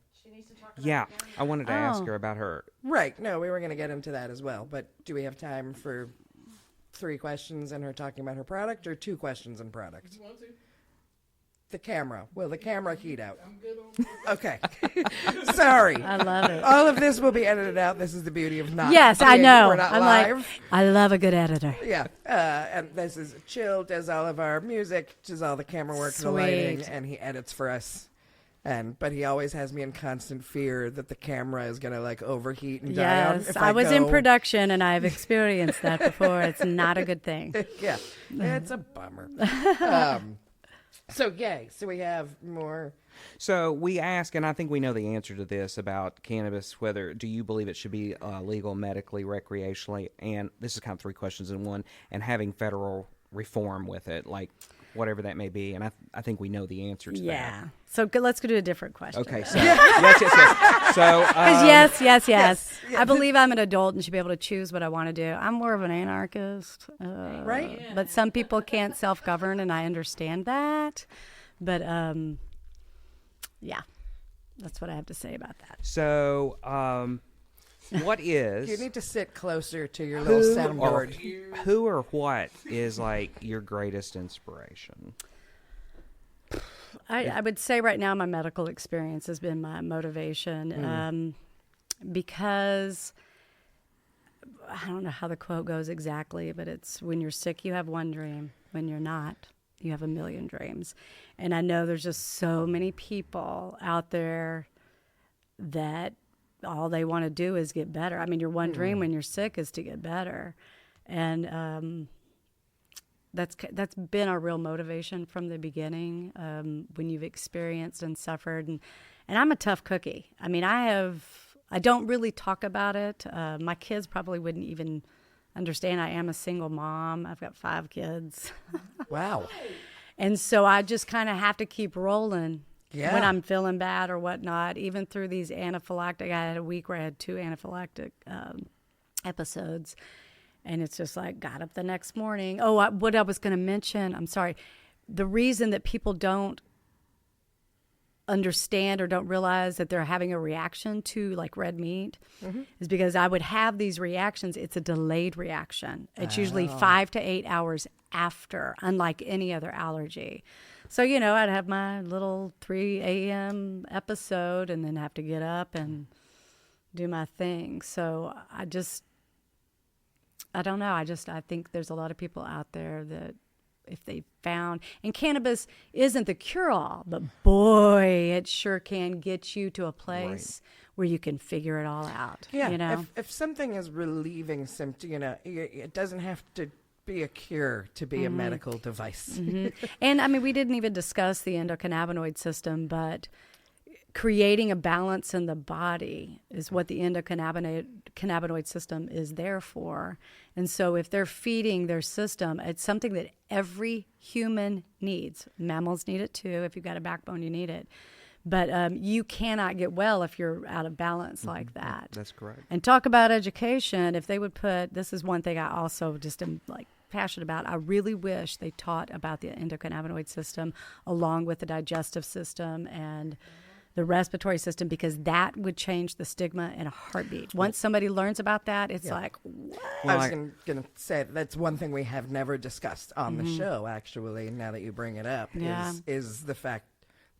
Yeah, I wanted to ask her about her... Right, no, we were going to get into that as well, but do we have time for 3 questions and her talking about her product, or 2 questions and product? Want to? The camera. Will the camera heat out? I'm good on. Okay. Sorry. I love it. All of this will be edited out. This is the beauty of not. Yes, I know. We're not I'm live. like, I love a good editor. Yeah. And this is Chill, does all of our music, does all the camera work, the lighting, Sweet. and he edits for us. But he always has me in constant fear that the camera is going to like overheat and die out. Yes, if I was in go- production and I've experienced that before. It's not a good thing. Yeah. It's a bummer. So, yay. So we have more. So we ask, and I think we know the answer to this about cannabis, do you believe it should be legal medically, recreationally, and this is kind of 3 questions in one, and having federal reform with it, like whatever that may be, and I think we know the answer to that. Yeah. So let's go to a different question. Okay, so, yes. So, Yes. I believe I'm an adult and should be able to choose what I want to do. I'm more of an anarchist. Right? But some people can't self-govern, and I understand that. But, yeah, that's what I have to say about that. So, what is... You need to sit closer to your little soundboard. Who or what is, like, your greatest inspiration? I would say right now my medical experience has been my motivation because I don't know how the quote goes exactly, but it's when you're sick, you have one dream. When you're not, you have a million dreams. And I know there's just so many people out there that all they want to do is get better. I mean, your one dream when you're sick is to get better. And that's been our real motivation from the beginning, when you've experienced and suffered. And I'm a tough cookie. I mean, I don't really talk about it. My kids probably wouldn't even understand. I am a single mom. I've got 5 kids. Wow. And so I just kind of have to keep rolling Yeah. when I'm feeling bad or whatnot, even through these anaphylactic. I had a week where I had 2 anaphylactic episodes. And it's just like, got up the next morning. Oh, what I was going to mention, I'm sorry. The reason that people don't understand or don't realize that they're having a reaction to like red meat is because I would have these reactions. It's a delayed reaction. It's usually 5 to 8 hours after, unlike any other allergy. So, I'd have my little 3 a.m. episode and then have to get up and do my thing. So I don't know. I think there's a lot of people out there that if they found, and cannabis isn't the cure-all, but boy, it sure can get you to a place where you can figure it all out. Yeah. If something is relieving symptoms, it doesn't have to be a cure to be a medical device. And I mean, we didn't even discuss the endocannabinoid system, but creating a balance in the body is what the endocannabinoid system is there for. And so if they're feeding their system, it's something that every human needs. Mammals need it too. If you've got a backbone, you need it. But you cannot get well if you're out of balance like that. That's correct. And talk about education. If they would put, this is one thing I also just am like passionate about. I really wish they taught about the endocannabinoid system along with the digestive system and the respiratory system, because that would change the stigma in a heartbeat. Once somebody learns about that, it's like, what? I was going to say that's one thing we have never discussed on the show, actually, now that you bring it up, is the fact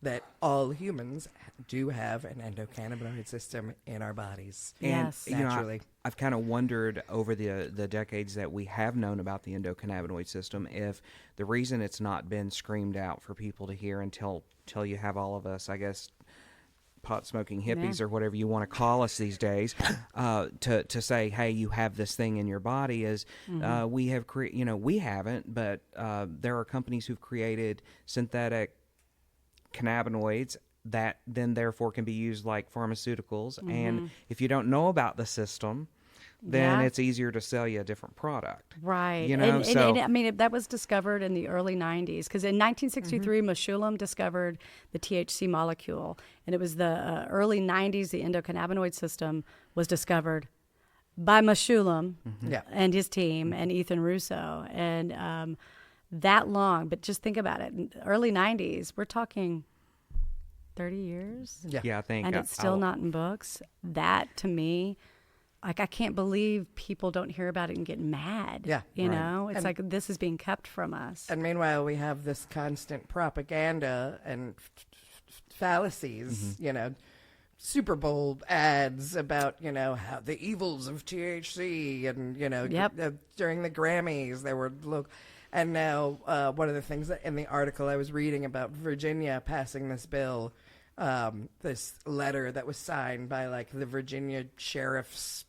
that all humans do have an endocannabinoid system in our bodies. And, Yes. Naturally. I've kind of wondered over the decades that we have known about the endocannabinoid system if the reason it's not been screamed out for people to hear until you have all of us, I guess, pot-smoking hippies or whatever you want to call us these days, to say, hey, you have this thing in your body is we have we haven't, but there are companies who've created synthetic cannabinoids that then therefore can be used like pharmaceuticals. And if you don't know about the system, then it's easier to sell you a different product. Right. You know, and I mean, that was discovered in the early 90s, because in 1963, Meshulam discovered the THC molecule. And it was the early 90s, the endocannabinoid system was discovered by Meshulam and his team and Ethan Russo. And that long, but just think about it. In the early 90s, we're talking 30 years. Yeah, I think. And it's still not in books. That, to me, like, I can't believe people don't hear about it and get mad. Yeah. You know? It's like this is being kept from us. And meanwhile, we have this constant propaganda and fallacies, Super Bowl ads about, how the evils of THC and, during the Grammys, there were and now one of the things that in the article I was reading about Virginia passing this bill, this letter that was signed by like the Virginia sheriff's,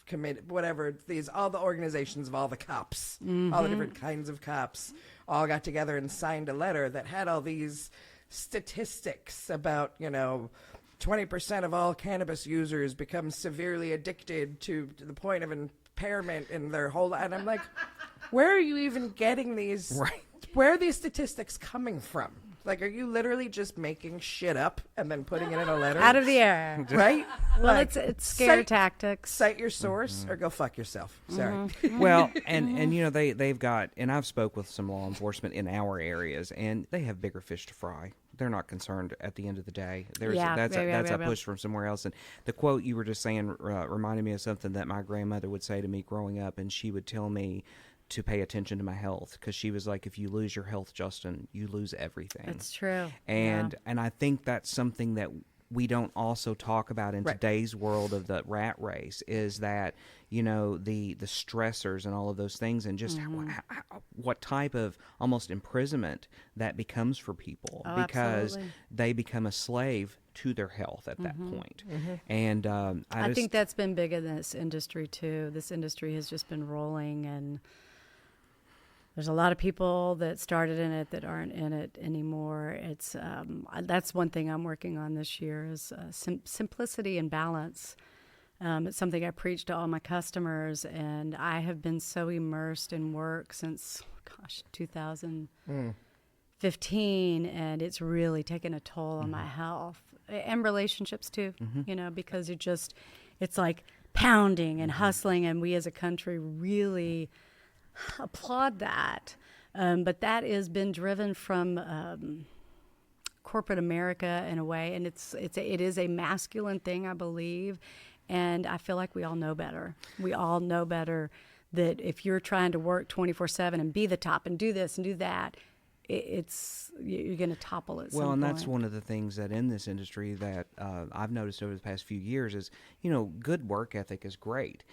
committee, whatever, all the organizations of all the cops, all the different kinds of cops, all got together and signed a letter that had all these statistics about, 20% of all cannabis users become severely addicted to the point of impairment in their whole life. And I'm like, where are you even getting these? Right. Where are these statistics coming from? Like, are you literally just making shit up and then putting it in a letter? Out of the air. Right? Well, Like, it's scare tactics. Cite your source or go fuck yourself. Sorry. Well, and they've got, and I've spoke with some law enforcement in our areas, and they have bigger fish to fry. They're not concerned at the end of the day. That's a push from somewhere else. And the quote you were just saying reminded me of something that my grandmother would say to me growing up, and she would tell me to pay attention to my health, because she was like, if you lose your health, Justin, you lose everything. It's true. And I think that's something that we don't also talk about in today's world of the rat race, is that, the stressors and all of those things, and just what type of almost imprisonment that becomes for people, because absolutely. they become a slave to their health at that point. And I think that's been big in this industry too. This industry has just been rolling, and there's a lot of people that started in it that aren't in it anymore. It's that's one thing I'm working on this year is simplicity and balance. It's something I preach to all my customers, and I have been so immersed in work since, 2015, and it's really taken a toll on my health and relationships too, because it's like pounding and hustling, and we as a country really applaud that. But that has been driven from corporate America in a way, and it is a masculine thing, I believe. And I feel like we all know better. We all know better that if you're trying to work 24/7 and be the top and do this and do that, you're going to topple at some point. Well, and that's one of the things that in this industry that I've noticed over the past few years is, good work ethic is great.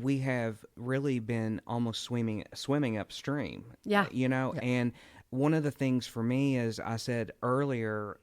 We have really been almost swimming upstream. Yeah. And one of the things for me, as I said earlier,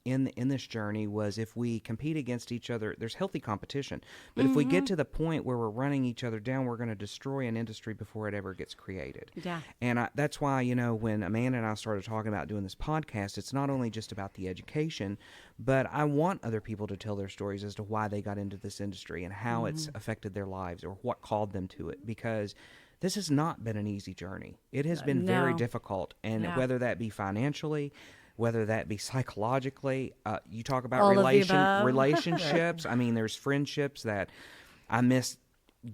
in this journey, was if we compete against each other, there's healthy competition. But if we get to the point where we're running each other down, we're going to destroy an industry before it ever gets created. Yeah. And that's why, when Amanda and I started talking about doing this podcast, it's not only just about the education, but I want other people to tell their stories as to why they got into this industry and how it's affected their lives or what called them to it, because this has not been an easy journey. It has been very No. difficult, and Yeah. whether that be financially, whether that be psychologically, you talk about All of the above. relationships. I mean, there's friendships that I miss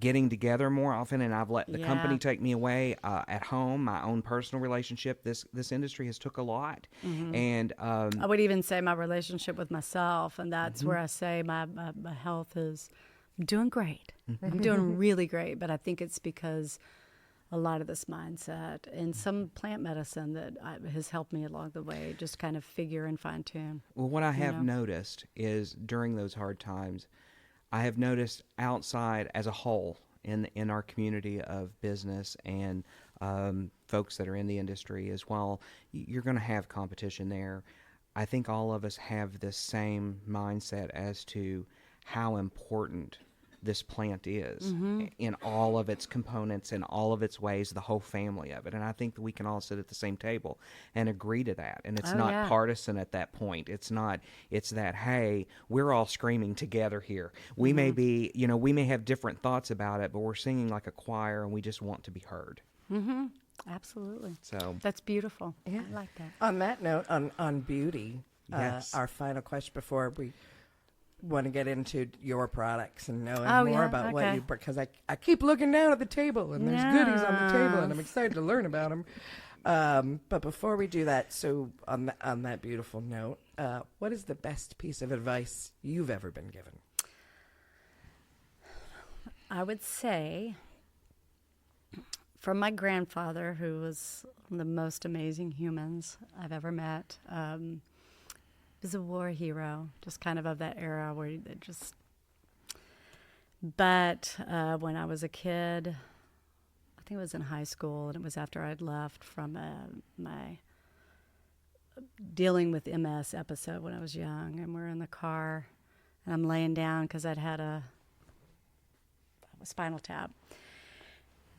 getting together more often, and I've let the company Yeah. take me away. At home, my own personal relationship, this industry has took a lot, and I would even say my relationship with myself, and that's where I say my health is. I'm doing great. I'm doing really great, but I think it's because a lot of this mindset and some plant medicine that has helped me along the way, just kind of figure and fine tune. Well, what I have noticed is during those hard times, I have noticed outside as a whole in our community of business and folks that are in the industry as well, you're going to have competition there. I think all of us have the same mindset as to how important this plant is in all of its components, in all of its ways, the whole family of it. And I think that we can all sit at the same table and agree to that. And it's not partisan at that point. It's that, hey, we're all screaming together here. We may be, we may have different thoughts about it, but we're singing like a choir and we just want to be heard. Absolutely. So That's beautiful. Yeah. I like that. On that note, on beauty, Yes. our final question before we want to get into your products and knowing Oh, more yeah, about what okay. you, because I keep looking down at the table and there's goodies on the table and I'm excited to learn about them. But before we do that, so on that beautiful note, what is the best piece of advice you've ever been given? I would say from my grandfather, who was one of the most amazing humans I've ever met. He was a war hero, just kind of that era where they just. But when I was a kid, I think it was in high school, and it was after I'd left from my dealing with MS episode when I was young, and we're in the car, and I'm laying down because I'd had a spinal tap.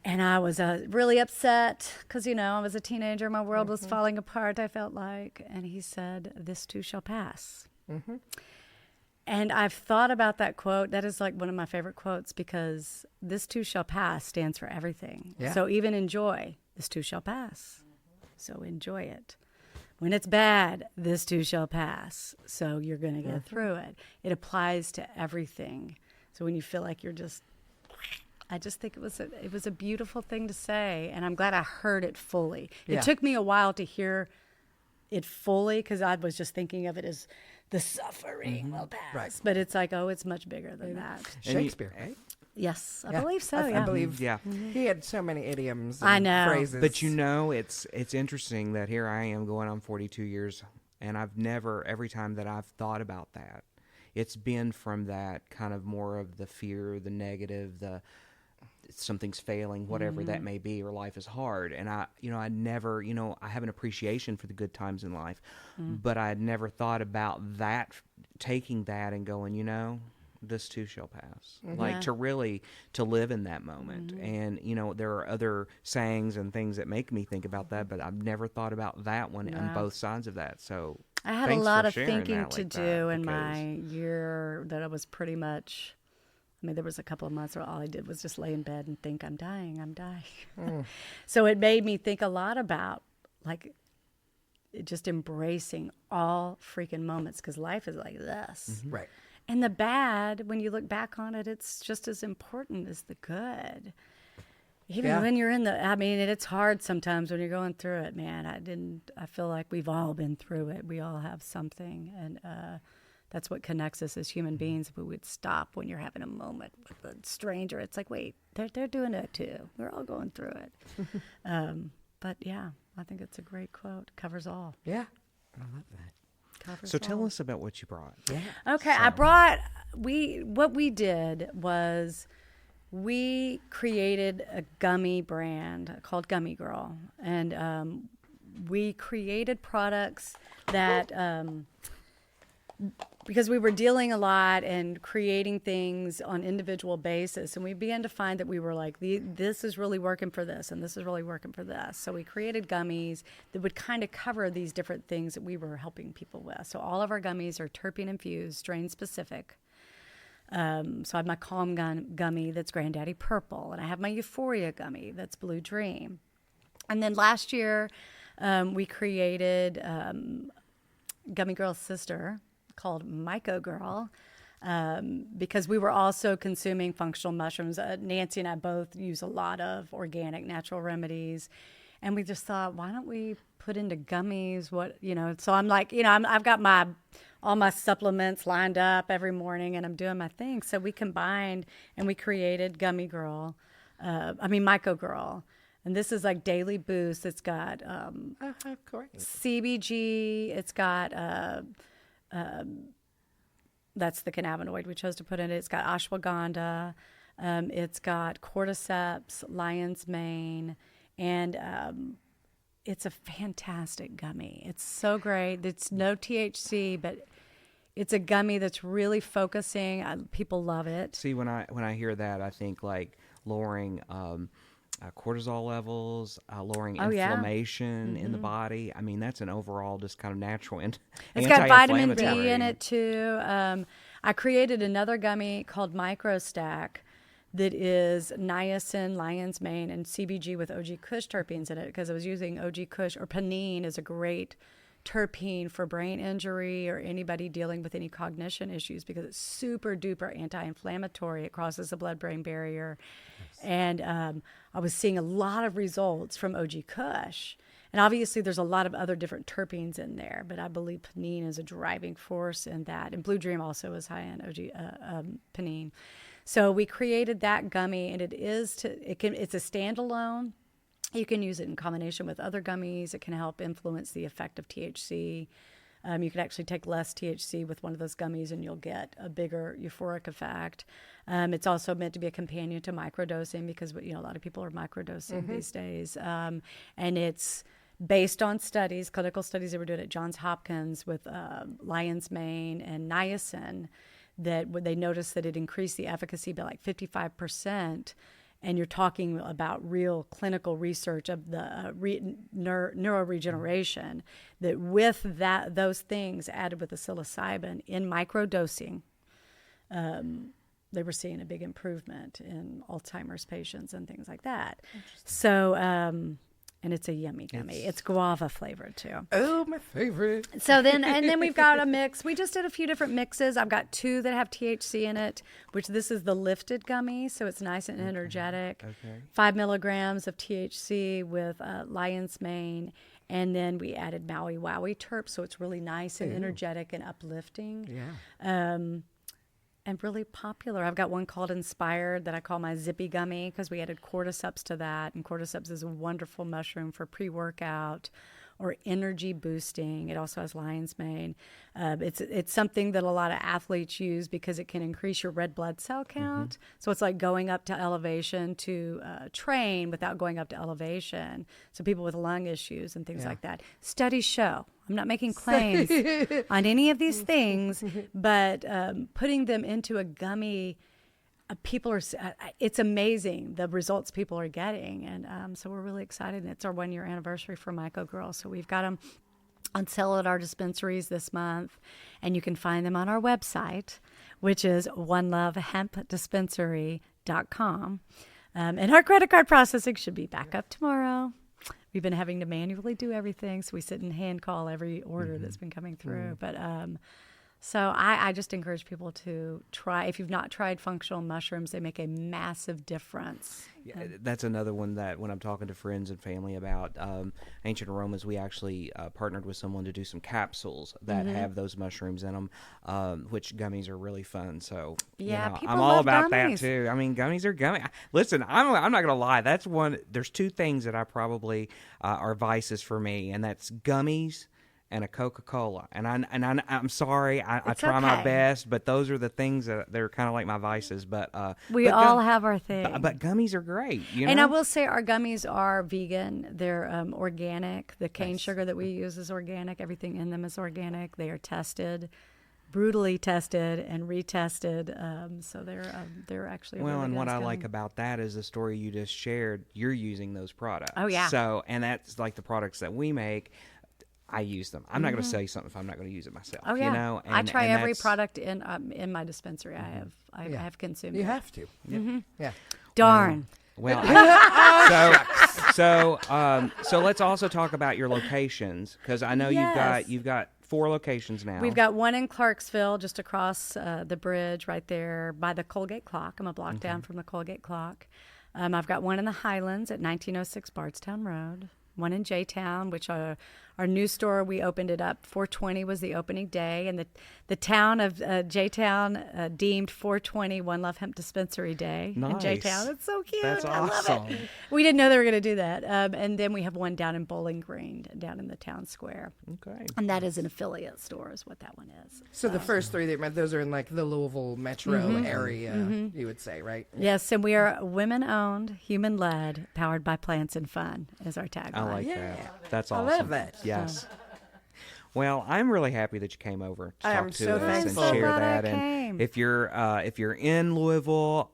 And I was really upset because, I was a teenager. My world was falling apart, I felt like. And he said, "This too shall pass." And I've thought about that quote. That is like one of my favorite quotes because "this too shall pass" stands for everything. Yeah. So even in joy, this too shall pass. So enjoy it. When it's bad, this too shall pass. So you're going to get through it. It applies to everything. So when you feel like you're just... I just think it was a beautiful thing to say, and I'm glad I heard it fully. Yeah. It took me a while to hear it fully because I was just thinking of it as the suffering will pass. Right. But it's like, it's much bigger than that. Shakespeare. Yes, I Yeah. believe so. I Yeah. believe Yeah. he had so many idioms I and know. phrases. But it's interesting that here I am going on 42 years, and I've never, every time that I've thought about that, it's been from that kind of more of the fear, the negative, the something's failing, whatever that may be, or life is hard. And I never, I have an appreciation for the good times in life, but I had never thought about that, taking that and going, this too shall pass. Like to live in that moment. And, there are other sayings and things that make me think about that, but I've never thought about that one on both sides of that. So I had a thanks lot for of sharing thinking that to like do that, in because- my year that I was pretty much... there was a couple of months where all I did was just lay in bed and think, I'm dying. So it made me think a lot about, like, just embracing all freaking moments because life is like this. Right. And the bad, when you look back on it, it's just as important as the good. Even when you're it's hard sometimes when you're going through it, man. I feel like we've all been through it. We all have something. And, that's what connects us as human beings. If we would stop when you're having a moment with a stranger, it's like, wait, they're doing it too. We're all going through it. But yeah, I think it's a great quote. Covers all. Yeah. I love that. Covers So tell all. us about what you brought. Yeah. Okay, what we did was we created a gummy brand called Gummy Girl. And we created products that because we were dealing a lot and creating things on individual basis, and we began to find that we were like, this is really working for this, and this is really working for this. So we created gummies that would kind of cover these different things that we were helping people with. So all of our gummies are terpene infused, strain specific. So I have my Calm gummy that's Granddaddy Purple, and I have my Euphoria gummy that's Blue Dream. And then last year, we created Gummy Girl's sister called Myco Girl, because we were also consuming functional mushrooms. Nancy and I both use a lot of organic natural remedies, and we just thought, why don't we put into gummies so I'm like, I've got all my supplements lined up every morning, and I'm doing my thing. So we combined and we created Myco Girl. And this is like daily boost. It's got CBG. It's got that's the cannabinoid we chose to put in it. It's got ashwagandha. It's got cordyceps, lion's mane, and it's a fantastic gummy. It's so great. It's no THC, but it's a gummy that's really focusing. People love it. See, when I hear that, I think like lowering cortisol levels, lowering inflammation in the body. I mean, that's an overall just kind of natural It's got vitamin D in it too. I created another gummy called Micro Stack that is niacin, lion's mane, and CBG with OG Kush terpenes in it, because I was using OG Kush, or panine is a great terpene for brain injury or anybody dealing with any cognition issues, because it's super duper anti-inflammatory. It crosses the blood-brain barrier. Yes. And I was seeing a lot of results from OG Kush. And obviously there's a lot of other different terpenes in there, but I believe panine is a driving force in that. And Blue Dream also is high in panine. So we created that gummy, and it's a standalone. You can use it in combination with other gummies. It can help influence the effect of THC. You can actually take less THC with one of those gummies, and you'll get a bigger euphoric effect. It's also meant to be a companion to microdosing, because a lot of people are microdosing these days. And it's based on studies, clinical studies they were doing at Johns Hopkins with lion's mane and niacin, that they noticed that it increased the efficacy by like 55%. And you're talking about real clinical research of the neuroregeneration, that with those things added with the psilocybin in microdosing, they were seeing a big improvement in Alzheimer's patients and things like that. So, and it's a yummy gummy. It's guava flavored too. Oh, my favorite. So then we've got a mix. We just did a few different mixes. I've got 2 that have THC in it, which this is the lifted gummy, so it's nice and energetic. Okay. 5 milligrams of THC with lion's mane, and then we added Maui Wowie terp, so it's really nice and energetic and uplifting. Yeah. And really popular. I've got one called Inspired that I call my Zippy Gummy, because we added cordyceps to that. And cordyceps is a wonderful mushroom for pre-workout or energy boosting. It also has lion's mane. It's something that a lot of athletes use because it can increase your red blood cell count. Mm-hmm. So it's like going up to elevation to train without going up to elevation. So people with lung issues and things like that. Studies show. I'm not making claims on any of these things, but putting them into a gummy, it's amazing the results people are getting. And so we're really excited. And it's our 1-year anniversary for Myco Girl. So we've got them on sale at our dispensaries this month. And you can find them on our website, which is onelovehempdispensary.com. And our credit card processing should be back up tomorrow. We've been having to manually do everything, so we sit and hand call every order that's been coming through. But so I just encourage people to try. If you've not tried functional mushrooms, they make a massive difference. Yeah, that's another one that when I'm talking to friends and family about Ancient Aromas, we actually partnered with someone to do some capsules that have those mushrooms in them, which gummies are really fun. So yeah, I'm all about gummies. that too. I mean, gummies are gummy. Listen, I'm not gonna lie. That's one. There's 2 things that I probably are vices for me, and that's gummies and a Coca-Cola. I'm sorry, I It's try my okay. best, but those are the things that they're kind of like my vices. But We but all have our thing. But gummies are great. You know? And I will say our gummies are vegan. They're organic. The cane sugar that we use is organic. Everything in them is organic. They are tested, brutally tested and retested. So they're actually a Well, really and good what I gum. like about that is the story you just shared. You're using those products. Oh, yeah. So, and that's like the products that we make. I use them. I'm not going to sell you something if I'm not going to use it myself. Oh yeah, You know? I try and every that's- product in my dispensary. I have consumed. You it. have to. Yeah. Darn. Well, so let's also talk about your locations, because I know Yes. you've got 4 locations now. We've got one in Clarksville, just across the bridge, right there by the Colgate Clock. I'm a block down from the Colgate Clock. I've got one in the Highlands at 1906 Bardstown Road. One in J-Town, which our new store, we opened it up. 420 was the opening day, and the town of J-Town deemed 420 One Love Hemp Dispensary Day in Nice. J-Town. It's so cute. That's I love awesome. it. We didn't know they were going to do that. And then we have one down in Bowling Green, down in the town square. Okay. And that is an affiliate store is what that one is. So the first 3 that you meant, those are in like the Louisville metro area, you would say, right? Yes, and we are women-owned, human-led, powered by plants and fun is our tagline. I like Yeah. that. That's I awesome. love that. Yes. Well, I'm really happy that you came over to I talk am to so us thankful. and I'm so share glad I that. And came. if you're in Louisville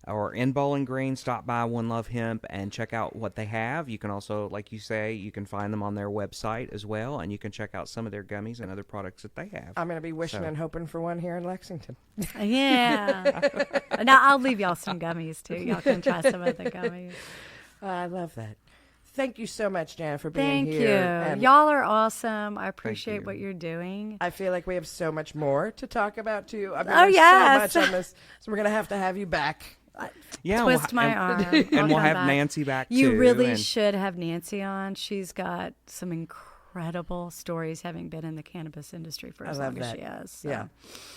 or in Bowling Green, stop by One Love Hemp and check out what they have. You can also, like you say, you can find them on their website as well, and you can check out some of their gummies and other products that they have. I'm going to be wishing So- and hoping for one here in Lexington. Yeah. Now I'll leave y'all some gummies too. Y'all can try some of the gummies. I love that. Thank you so much, Jana, for being Thank here. you. And Y'all are awesome. I appreciate you. what you're doing. I feel like we have so much more to talk about, too. I mean, Oh, there's yes. so much on this, so we're going to have you back. Yeah, Twist my and, arm. and I'll we'll come have back. Nancy back You too. really and- should have Nancy on. She's got some incredible stories, having been in the cannabis industry for as love long as that. she has. So. Yeah.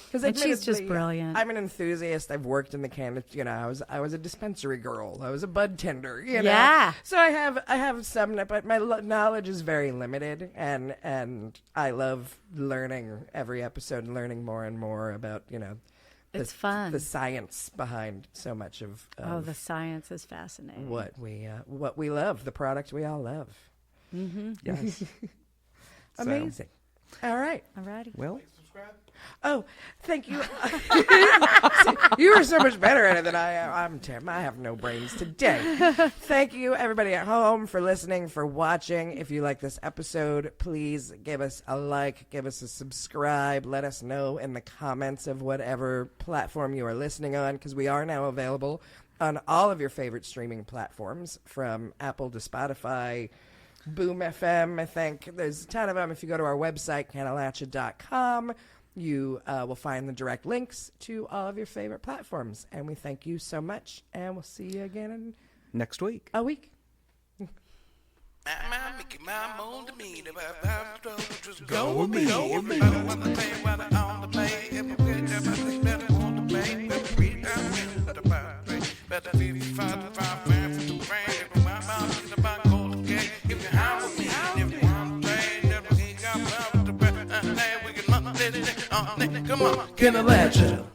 Because And she's just brilliant. I'm an enthusiast. I've worked in the cannabis. You know, I was a dispensary girl. I was a bud tender. You know? Yeah. So I have some, but my knowledge is very limited, and I love learning every episode and learning more and more about It's fun. the science behind so much of Oh, the science is fascinating. what we love, the product we all love. Yes. Amazing. All right. Alrighty. Well, Subscribe. Oh, thank you. You are so much better at it than I am. I'm terrible. I have no brains today. Thank you, everybody at home, for listening, for watching. If you like this episode, please give us a like, give us a subscribe. Let us know in the comments of whatever platform you are listening on, because we are now available on all of your favorite streaming platforms, from Apple to Spotify, Boom FM, I think. There's a ton of them. If you go to our website, Cannalachia.com, you will find the direct links to all of your favorite platforms. And we thank you so much, and we'll see you again in next week. a week. Go with me. Go with me. Come on, Cannalachia.